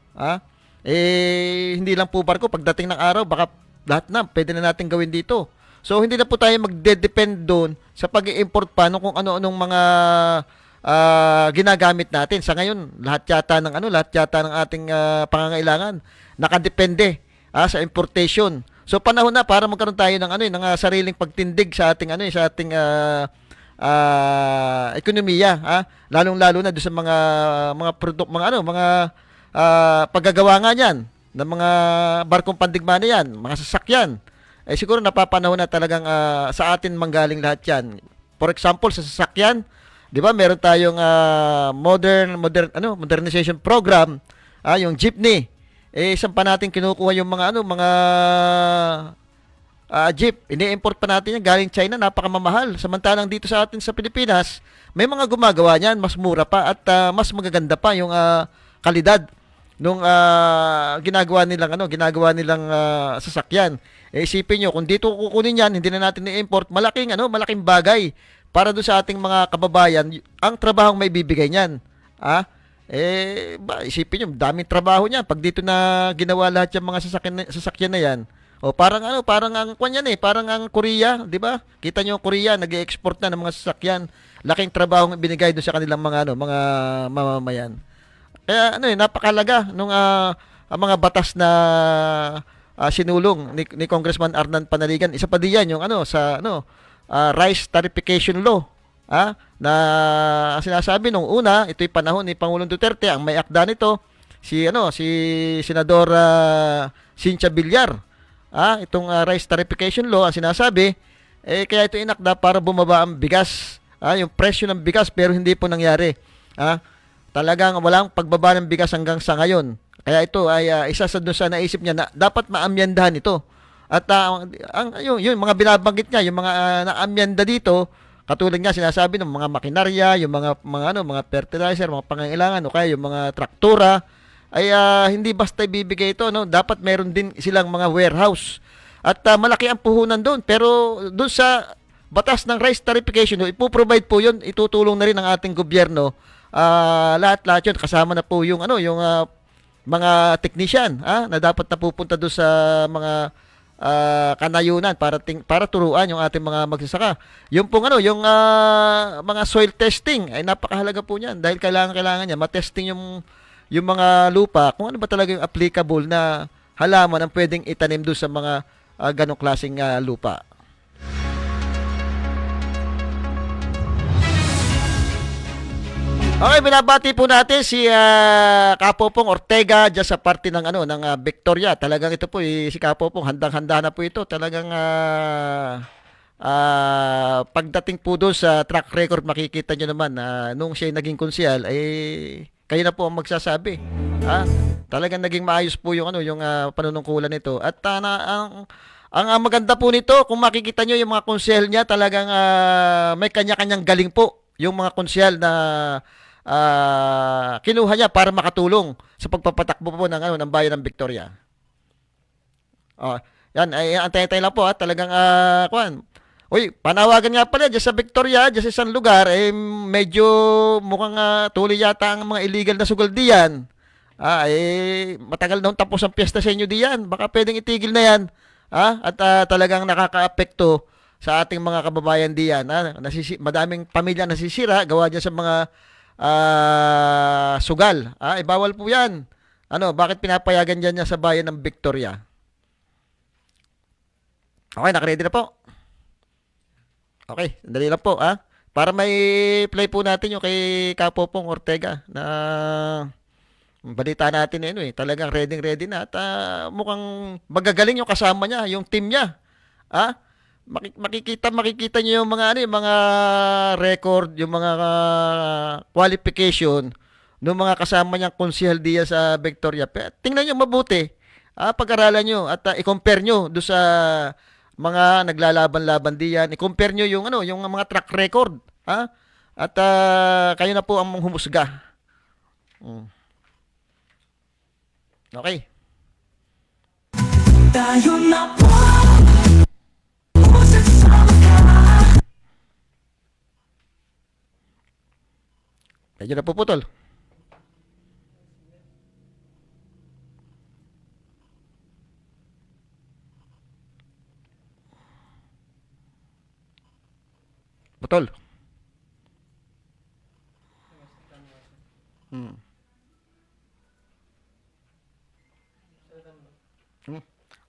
Hindi lang po barko, pagdating ng araw baka lahat na pwede na natin gawin dito. So hindi na po tayo magde-depend doon sa pag-i-import pa kung ano-anong mga ginagamit natin. Sa ngayon, lahat yata ng ating pangangailangan nakadepende sa importation. So panahon na para magkaroon tayo ng sariling pagtindig sa ating ekonomiya, lalong-lalo na doon sa mga product, mga paggagawa nga niyan ng mga barkong pandigma na yan, mga sasakyan. Siguro napapanahon na talagang sa atin manggaling lahat yan. For example, sa sasakyan, 'di ba? Meron tayong modernization program, yung jeepney. Saan pa natin kinukuha yung mga jeep? Ini-import pa natin yan galing China, napakamamahal. Samantalang dito sa atin sa Pilipinas, may mga gumagawa niyan, mas mura pa at mas magaganda pa yung kalidad nung ginagawa nilang sasakyan. Isipin nyo, kung dito kukunin yan, hindi na natin i-import, malaking bagay para doon sa ating mga kababayan ang trabahong may bibigay niyan. Isipin nyo, daming trabaho niyan pag dito na ginawa lahat yung mga sasakyan na yan. Parang ang Korea, 'di ba? Kita nyo, Korea nag-e-export na ng mga sasakyan. Laking trabaho ng binigay doon sa kanilang mga mamamayan. Kaya napakalaga nung mga batas na sinulong ni Congressman Arnan Panaligan. Isa pa diyan yung rice tarification law, na sinasabi nung una, ito'y panahon ni Pangulong Duterte, ang may akda nito si Senador Cynthia Villar. Itong rice tarification law, ang sinasabi kaya ito inakda para bumaba ang bigas, yung presyo ng bigas, pero hindi po nangyari. Talagang walang pagbaba ng bigas hanggang sa ngayon. Kaya ito ay isa sa doon sa naisip niya na dapat maamyandahan ito. At yung mga binabanggit niya, yung mga naamyanda dito, katulad nga sinasabi ng mga makinarya, yung mga fertilizer, mga pangangailangan, o kaya yung mga traktura, ay hindi basta ibibigay ito, dapat meron din silang mga warehouse. At malaki ang puhunan doon, pero doon sa batas ng rice tarification, ipoprovide po yun, itutulong na rin ng ating gobyerno. Lahat-lahat yun, kasama na po yung mga technician, na dapat napupunta doon sa mga kanayunan para turuan yung ating mga magsasaka. Yung pong yung mga soil testing ay napakahalaga po niyan, dahil kailangan niya matesting yung mga lupa kung ano ba talaga yung applicable na halaman ang pwedeng itanim doon sa mga ganong klaseng lupa. Okay, binabati po natin si Kapopong Ortega diyan sa parte ng Victoria. Talagang ito po si Kapopong handang-handa na po ito. Talagang pagdating po doon sa track record, makikita nyo naman nung siya naging konsyal kayo na po ang magsasabi. Talagang naging maayos po yung panunungkulan nito. At Ang maganda po nito, kung makikita nyo yung mga konsehal niya, talagang may kanya-kanyang galing po. Yung mga konsehal na kinuha niya para makatulong sa pagpapatakbo po ng bayan ng Victoria. Yan, ay antay-antay lang po talagang Uy, panawagan nga pala dyan sa Victoria, dyan sa isang lugar, medyo mukhang tuloy yata ang mga illegal na sugal diyan. Matagal na tapos ang piyesta sa inyo diyan. Baka pwedeng itigil na yan. At talagang nakakaapekto sa ating mga kababayan diyan. Madaming pamilya nasisira, gawa dyan sa mga sugal. Bawal po yan. Bakit pinapayagan dyan niya sa bayan ng Victoria? Okay, nakaready na po. Okay, sandali lang po para may play po natin yung kay Kapopong Ortega na balita natin talagang ready na at mukhang magagaling yung kasama niya, yung team niya. Makikita niyo yung mga mga record, yung mga qualification ng mga kasama niyang konsehal diyan sa Victoria. Tingnan niyo mabuti. Pag-aralan niyo at i-compare niyo do sa mga naglalaban-laban diyan. I-compare niyo yung yung mga track record, At kayo na po ang humusga. Okay. Tayo na po. Medyo napuputol. Putol.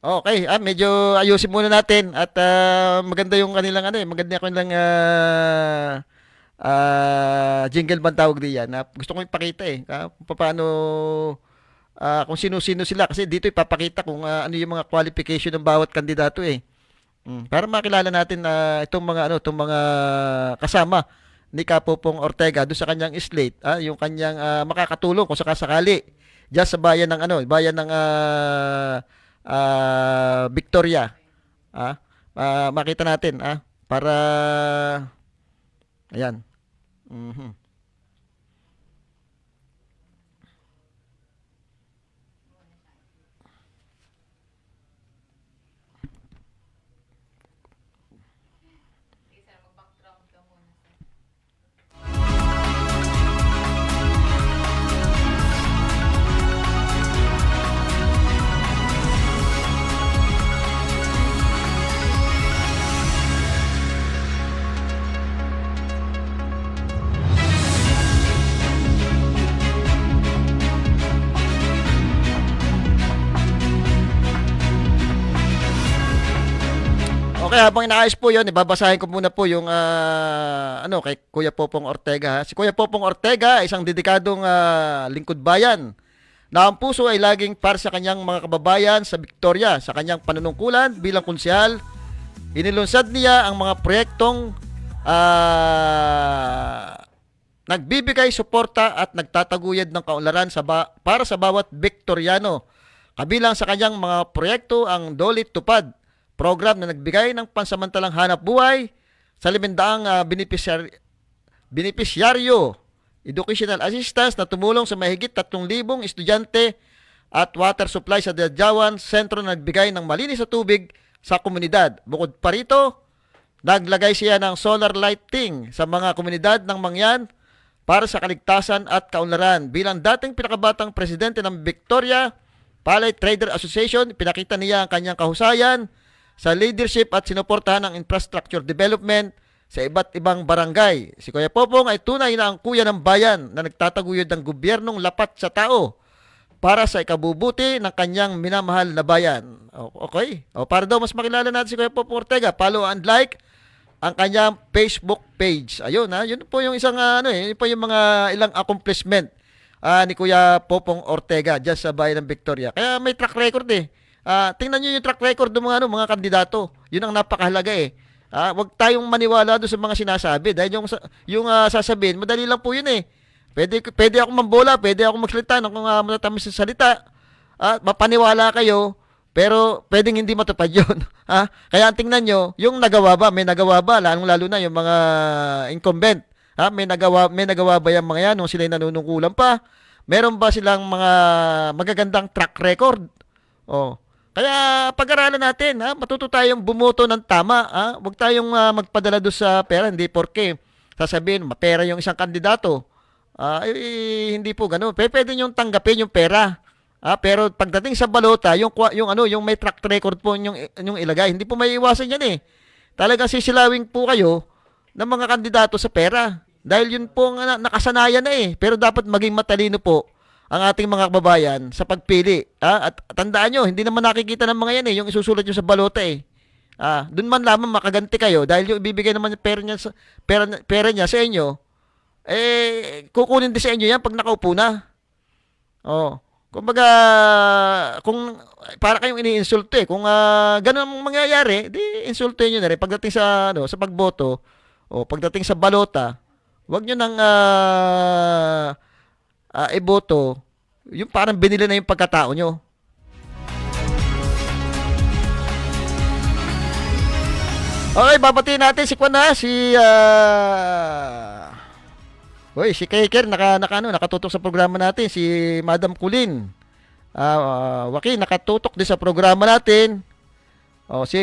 Okay, medyo ayusin muna natin at maganda yung kanilang maganda yung kanilang jingle bang tawag diyan. Gusto ko ipakita kung paano kung sino-sino sila kasi dito ipapakita kung ano yung mga qualification ng bawat kandidato para makilala natin itong mga kasama ni Kapopong Ortega doon sa kanyang slate, yung kanyang makakatulong kung sakasakali diyan sa bayan ng bayan ng Victoria. Makita natin para ayan. Okay, habang inaayos po yun, ibabasahin ko muna po yung kay Kuya Popong Ortega. Si Kuya Popong Ortega ay isang dedikadong lingkod bayan na ang puso ay laging para sa kanyang mga kababayan sa Victoria. Sa kanyang panunungkulan bilang konsehal, inilunsad niya ang mga proyektong nagbibigay suporta at nagtataguyod ng kaunlaran para sa bawat Victoriano. Kabilang sa kanyang mga proyekto ang Dolit Tupad, program na nagbigay ng pansamantalang hanap buhay sa 500 benepisyaryo, educational assistance na tumulong sa mahigit 3,000 estudyante at water supply sa Dadyawan Sentro na nagbigay ng malinis na tubig sa komunidad. Bukod pa rito, naglagay siya ng solar lighting sa mga komunidad ng Mangyan para sa kaligtasan at kaunlaran. Bilang dating pinakabatang presidente ng Victoria Palay Trader Association, pinakita niya ang kanyang kahusayan sa leadership at sinuportahan ng infrastructure development sa iba't ibang barangay. Si Kuya Popong ay tunay na ang kuya ng bayan na nagtataguyod ng gobyernong lapat sa tao para sa ikabubuti ng kanyang minamahal na bayan. Okay? Para daw mas makilala natin si Kuya Popong Ortega, follow and like ang kanyang Facebook page. Ayun yun po yung isang yun po yung mga ilang accomplishment ni Kuya Popong Ortega diyan sa bayan ng Victoria. Kaya may track record tingnan niyo yung track record ng mga kandidato. Yun ang napakahalaga Huwag tayong maniwala doon sa mga sinasabi dahil yung sasabihin, madali lang po yun Pwede ako mambola, pwede ako magsalita ng kung matatamis sa salita. Mapaniwala kayo Pero pwedeng hindi matupad 'yon. Ha? Kaya tingnan nyo, yung nagawa ba, may nagawa ba, lalong-lalo na yung mga incumbent. Ha? May nagawa ba yung mga yan nung sila'y nanunungkulan pa? Meron ba silang mga magagandang track record? Oh. Kaya pag-aralan natin, ha? Matuto tayong bumoto ng tama, ha? Huwag tayong magpadala doon sa pera, hindi porke sasabihin, mapera yung isang kandidato. Hindi po ganoon. Pwede nyo tanggapin yung pera. Pero pagdating sa balota, yung may track record po yung ilagay. Hindi po may iwasan yan eh. Talagang sisilawing po kayo ng mga kandidato sa pera. Dahil yun po ang nakasanayan na eh. Pero dapat maging matalino po ang ating mga kababayan sa pagpili. At tandaan nyo, hindi naman nakikita ng mga yan eh, yung isusulat nyo sa balota eh. Doon man lamang makaganti kayo dahil yung ibibigay naman yung pera niya sa inyo, kukunin din sa inyo yan pag nakaupo na. Kumbaga, kung para kayong iniinsulto kung ganun ang mangyayari, di insultuhin nyo na rin pagdating sa sa pagboto o pagdating sa balota. Huwag nyo nang iboto yung parang binili na yung pagkatao nyo. Okay, babatiin natin si si Kaiker nakatutok sa programa natin, si Madam Kulin. Waki nakatutok din sa programa natin. Si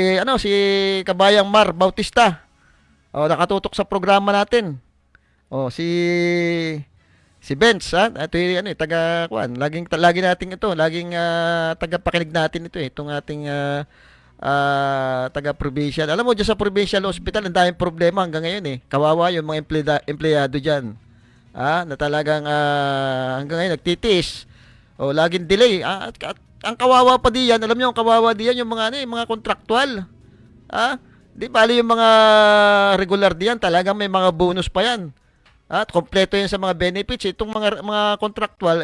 Kabayang Mar Bautista. Nakatutok sa programa natin. Si Benz, ito lagi nating ito, laging tagapakinig natin ito itong ating taga-provincial. Alam mo, dyan sa provincial hospital, ang daming problema hanggang ngayon Kawawa yung mga empleyado dyan. Na talagang hanggang ngayon nagtitiis. Laging delay. At ang kawawa pa diyan, alam niyo ang kawawa diyan yung mga kontraktual. Di bali yung mga regular diyan, talagang may mga bonus pa yan. At kompleto yan sa mga benefits. Itong mga kontraktual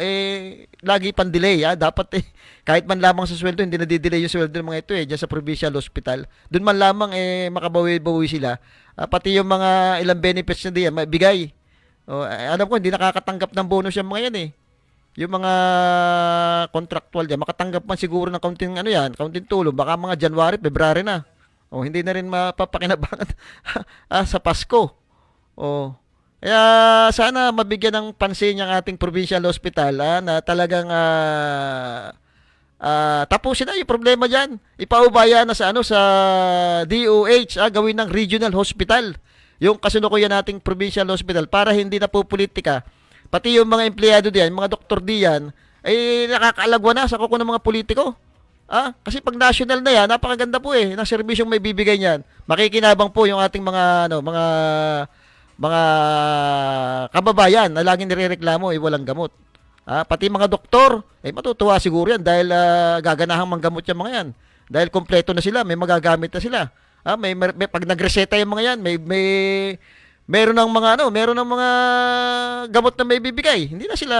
lagi pang delay. Dapat kahit man lamang sa sweldo, hindi na-delay yung sweldo ng mga ito diyan sa provincial hospital. Doon man lamang makabawi-bawi sila. Pati yung mga ilang benefits na diyan mabigay. Alam ko, hindi nakakatanggap ng bonus yung mga yan Yung mga contractual dyan, makatanggap man siguro ng kaunting tulong, baka mga January, February na. Hindi na rin mapapakinabangan sa Pasko. Kaya sana mabigyan ng pansin yung ating provincial hospital na talagang tapusin na yung problema dyan. Ipaubaya na sa DOH, gawin ng regional hospital. Yung kasalukuyan nating provincial hospital para hindi na po politika. Pati yung mga empleyado diyan, mga doktor diyan, nakakaalagwa na sa kuko ng mga politiko. Kasi pag national na yan, napakaganda po ng serbisyong may bibigay niyan. Makikinabang po yung ating mga kababayan na laging nirereklamo walang gamot. Pati mga doktor, matutuwa siguro yan dahil gaganahang manggamot yung mga yan. Dahil kompleto na sila, may magagamit na sila. May pag nagreseta yung mga yan, meron ng mga gamot na may bibigay. Hindi na sila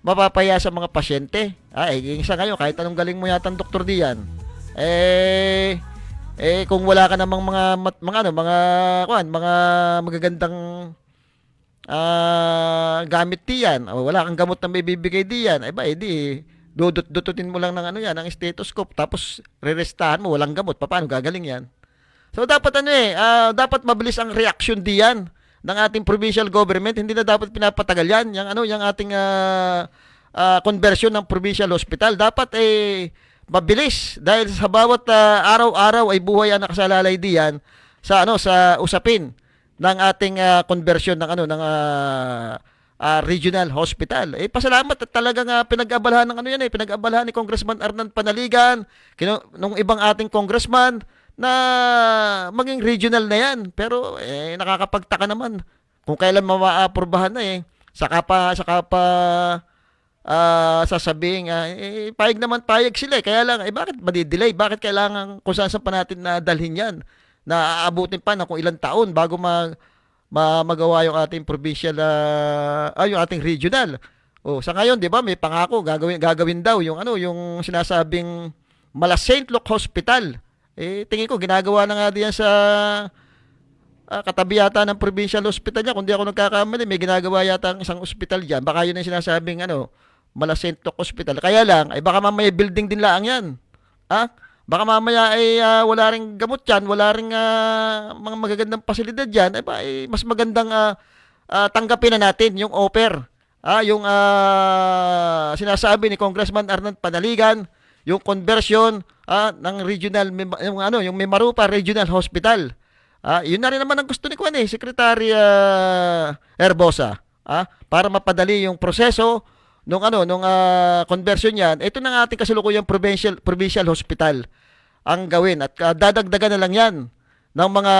mapapaya sa mga pasyente. Isa ngayon, kahit anong galing mo yata ang doktor diyan. Kung wala ka namang mga magagandang gamit diyan, o wala kang gamot na may bibigay diyan, dututin mo lang ng ng stethoscope, tapos rerestahan mo, walang gamot. Paano gagaling yan? So dapat dapat mabilis ang reaction diyan ng ating provincial government. Hindi na dapat pinapatagal yan, yung ating conversion ng provincial hospital. Dapat mabilis dahil sa bawat araw-araw ay buhay ang nakasalalay diyan sa usapin ng ating conversion ng regional hospital. Pasalamat at talagang pinag-abalahan ng pinag-abalahan ni Congressman Arnan Panaligan, nung ibang ating congressman na maging regional na yan. Pero nakakapagtaka naman kung kailan maapurbahan na saka pa sasabihin payag sila kaya lang bakit madidelay, bakit kailangan kung saan pa natin na dalhin yan, na aabutin pa na kung ilang taon bago magawa yung ating provincial yung ating regional. Sa ngayon, 'di ba, may pangako gagawin daw yung yung sinasabing Mala St. Luke Hospital. Tingin ko ginagawa na nga diyan sa katabi yata ng provincial hospital niya. Kung di ako nagkakamali, may ginagawa yata ang isang hospital diyan. Baka yun ang sinasabing Mala St. Luke Hospital. Kaya lang, baka mamaya building din lang yan. Baka mamaya ay wala ring gamot yan, wala ring mga magagandang pasilidad yan, mas magandang tanggapin na natin yung offer. Yung sinasabi ni Congressman Arnold Panaligan, yung conversion ng regional, yung Mimarupa Regional Hospital. Yun na rin naman ang gusto ni Secretary Herbosa. Para mapadali yung proseso nung conversion niyan. Ito na ating kasalukuyang provincial hospital ang gawin at dadagdagan na lang yan ng mga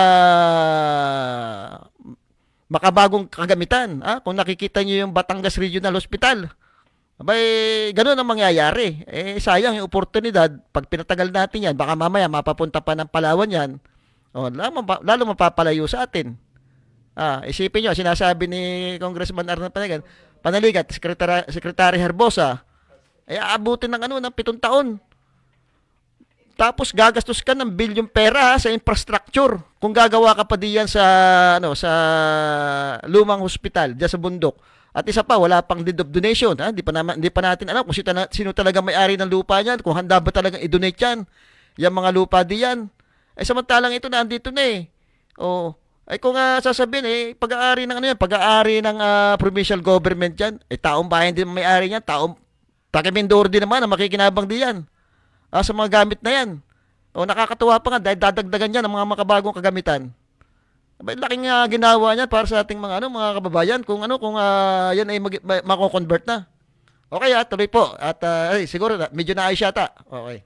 makabagong kagamitan. Kung nakikita niyo yung Batangas Regional Hospital, ganun ang mangyayari. Sayang yung oportunidad. Pag pinatagal natin yan, baka mamaya mapapunta pa ng Palawan yan. Lalo mapapalayo sa atin. Isipin nyo, sinasabi ni Congressman Arnold Panaligan, Secretary Herbosa, aabutin ng 7 taon. Tapos gagastos ka ng bilyong pera sa infrastructure. Kung gagawa ka pa diyan sa lumang hospital diyan sa bundok. At isa pa, wala pang deed of donation. Hindi pa natin alam kung sino talaga may-ari ng lupa niyan, kung handa ba talagang i-donate yan. Yung mga lupa diyan. Samantalang ito na andito na eh. Kung sasabihin pag-aari ng pag-aari ng provincial government yan, taong bayan din may-ari niyan, taong taga-Mindoro din naman ang makikinabang diyan. Sa mga gamit na yan. Nakakatuwa pa nga dahil dadagdagan yan ng mga makabagong kagamitan. Laking ginawa niyan para sa ating mga kababayan kung yan ay mako-convert na. Okay, tuloy po. At siguro medyo naayos yata. Okay.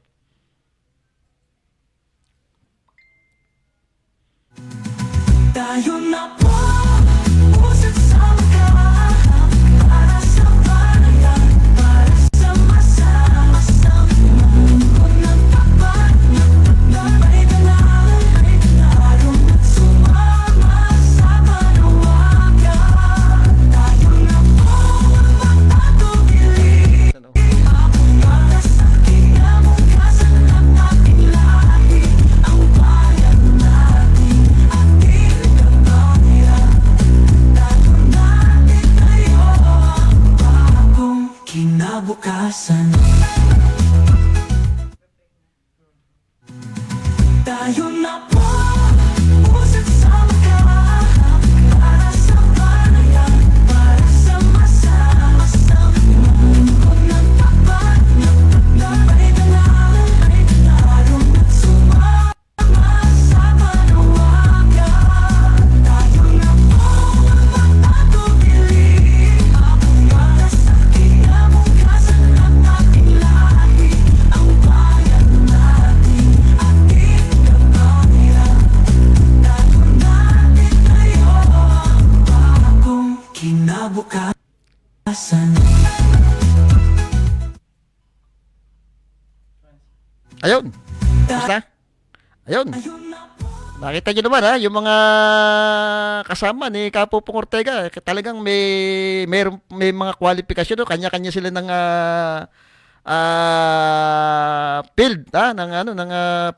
Tayo na po, usap sa magkaharap, para sa bayan, para sa masama-sama. Kung nagtapat, may dalaman, larong at sumama sa panawagan. Tayo na po, magtatubili, akong para sa kinabukasan ng ating lahi, ang bayan natin, ating kinabukasan. Tayo na po, usap sa magkaharap, para sa bayan, para sa masama-sama. Kung nagtapat, may dalaman, larong at sumama sa panawagan. Tayo na po, magtatubili, akong para sa kinabukasan ng ating lahi, ang bayan natin, ating kabayan. Tayo natin tayo, bagong kinabukasan. Ayun. Basta? Ayun. Nakita nyo naman yung mga kasama ni Kapupong Ortega, talagang may mga kwalifikasyon, kanya-kanya sila ng field ng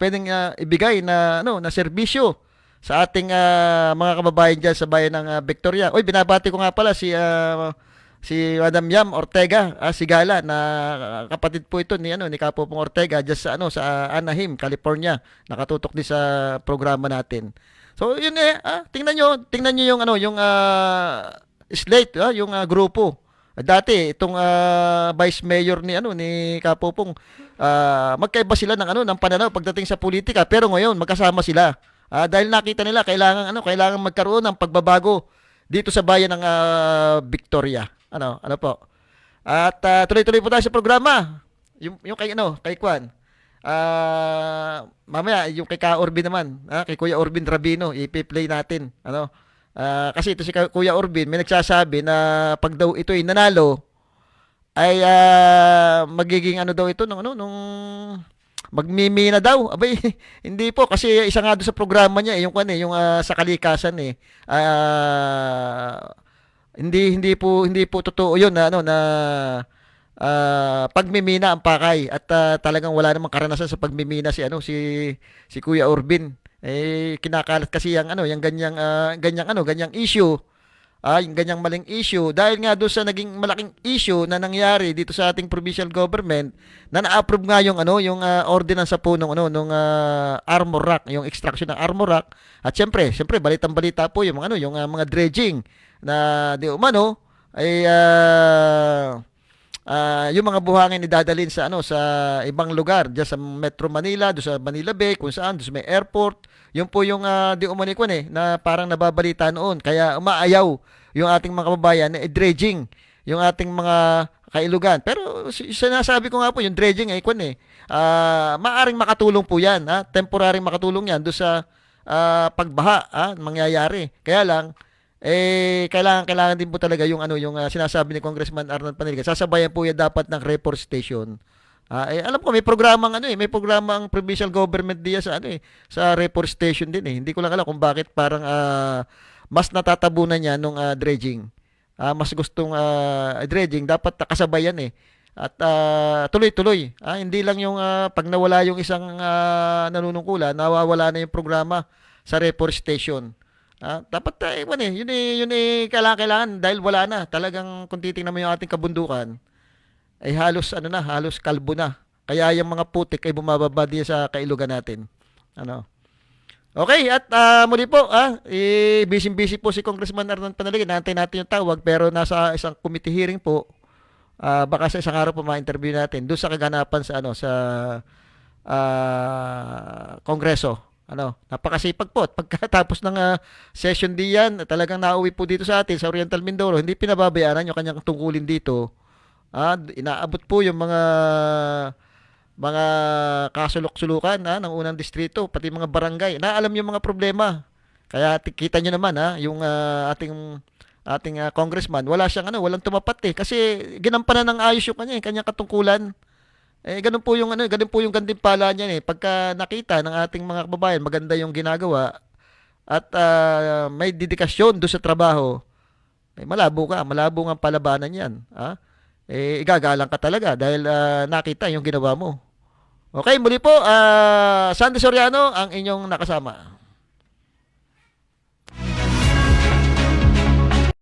pwedeng ibigay na na serbisyo sa ating mga kababayan diyan sa bayan ng Victoria. Binabati ko nga pala si Madam Yam Ortega, Sigala, na kapatid po ito ni Kapupong Ortega diyan sa Anaheim, California. Nakatutok din sa programa natin. So yun tingnan niyo yung slate, yung grupo. Dati itong vice mayor ni Kapupong, magkaiba sila ng pananaw pagdating sa politika, pero ngayon magkasama sila. Dahil nakita nila kailangan magkaroon ng pagbabago dito sa bayan ng Victoria. Ano po. At tuloy-tuloy po tayo sa programa. Yung kay Kwan. Mamaya yung kay Ka Orbin naman, kay Kuya Orbin Rabino, i-play natin. Kasi ito si Kuya Orbin, may nagsasabi na pag daw ito ay nanalo, ay magiging daw ito nung magmimina daw. Hindi po, kasi isa nga doon sa programa niya yung sa kalikasan hindi po totoo 'yun na pagmimina ang pakay at talagang wala namang karanasan sa pagmimina si Kuya Orbin. Kinakalat kasi yung ganyang issue yung ganyang maling issue dahil nga doon sa naging malaking issue na nangyari dito sa ating provincial government na na-approve nga yung ordinance sa punong nung Armor Rock, yung extraction ng Armor Rock. At syempre balitang-balita po yung mga dredging na di umano ay yung mga buhangin idadalhin sa sa ibang lugar diyan sa Metro Manila, do sa Manila Bay, kung saan do sa may airport. Yun po yung di umani ko na parang nababalita noon. Kaya umaayaw yung ating mga kababayan na dredging yung ating mga kailugan. Pero sinasabi ko nga po yung dredging maaring makatulong po yan, temporary makatulong yan do sa pagbaha mangyayari. Kaya lang kailangan din po talaga yung sinasabi ni Congressman Arnold Paneligan. Sasabayan po yan dapat ng reforestation. Alam ko may programang may programang provincial government diya sa reforestation din. Hindi ko lang alam kung bakit parang mas natatabunan niya nung dredging. Mas gustong dredging dapat kasabayan at tuloy-tuloy. Hindi lang yung pag nawala yung isang nanunungkulan, nawawala na yung programa sa reforestation. Dapat yun kailangan dahil wala na. Talagang kung titingnan mo yung ating kabundukan ay halos halos kalbo na. Kaya yung mga putik ay bumababa din sa kailugan natin. Okay, at muli po, busy po si Congressman Arnold Paneligan. Naantay natin yung tawag pero nasa isang committee hearing po. Baka sa isang araw po ma-interview natin doon sa kaganapan sa Kongreso. Napakasipag po. At pagkatapos ng session diyan, talagang nauwi po dito sa atin sa Oriental Mindoro. Hindi pinababayaan yung kanyang tungkulin dito. Inaabot po yung mga kasulok-sulukan ng unang distrito, pati mga barangay. Naalam yung mga problema. Kaya kita nyo naman yung ating congressman, wala siyang walang tumapat kasi ginampanan ng ayos yung kanyang katungkulan. Ganun po yung gantimpala niya pagka nakita ng ating mga kababayan maganda yung ginagawa at may dedikasyon do sa trabaho. Malabo ang palabanan yan. Igagalang ka talaga dahil nakita yung ginawa mo. Okay, muli po, Sandy Soriano ang inyong nakasama.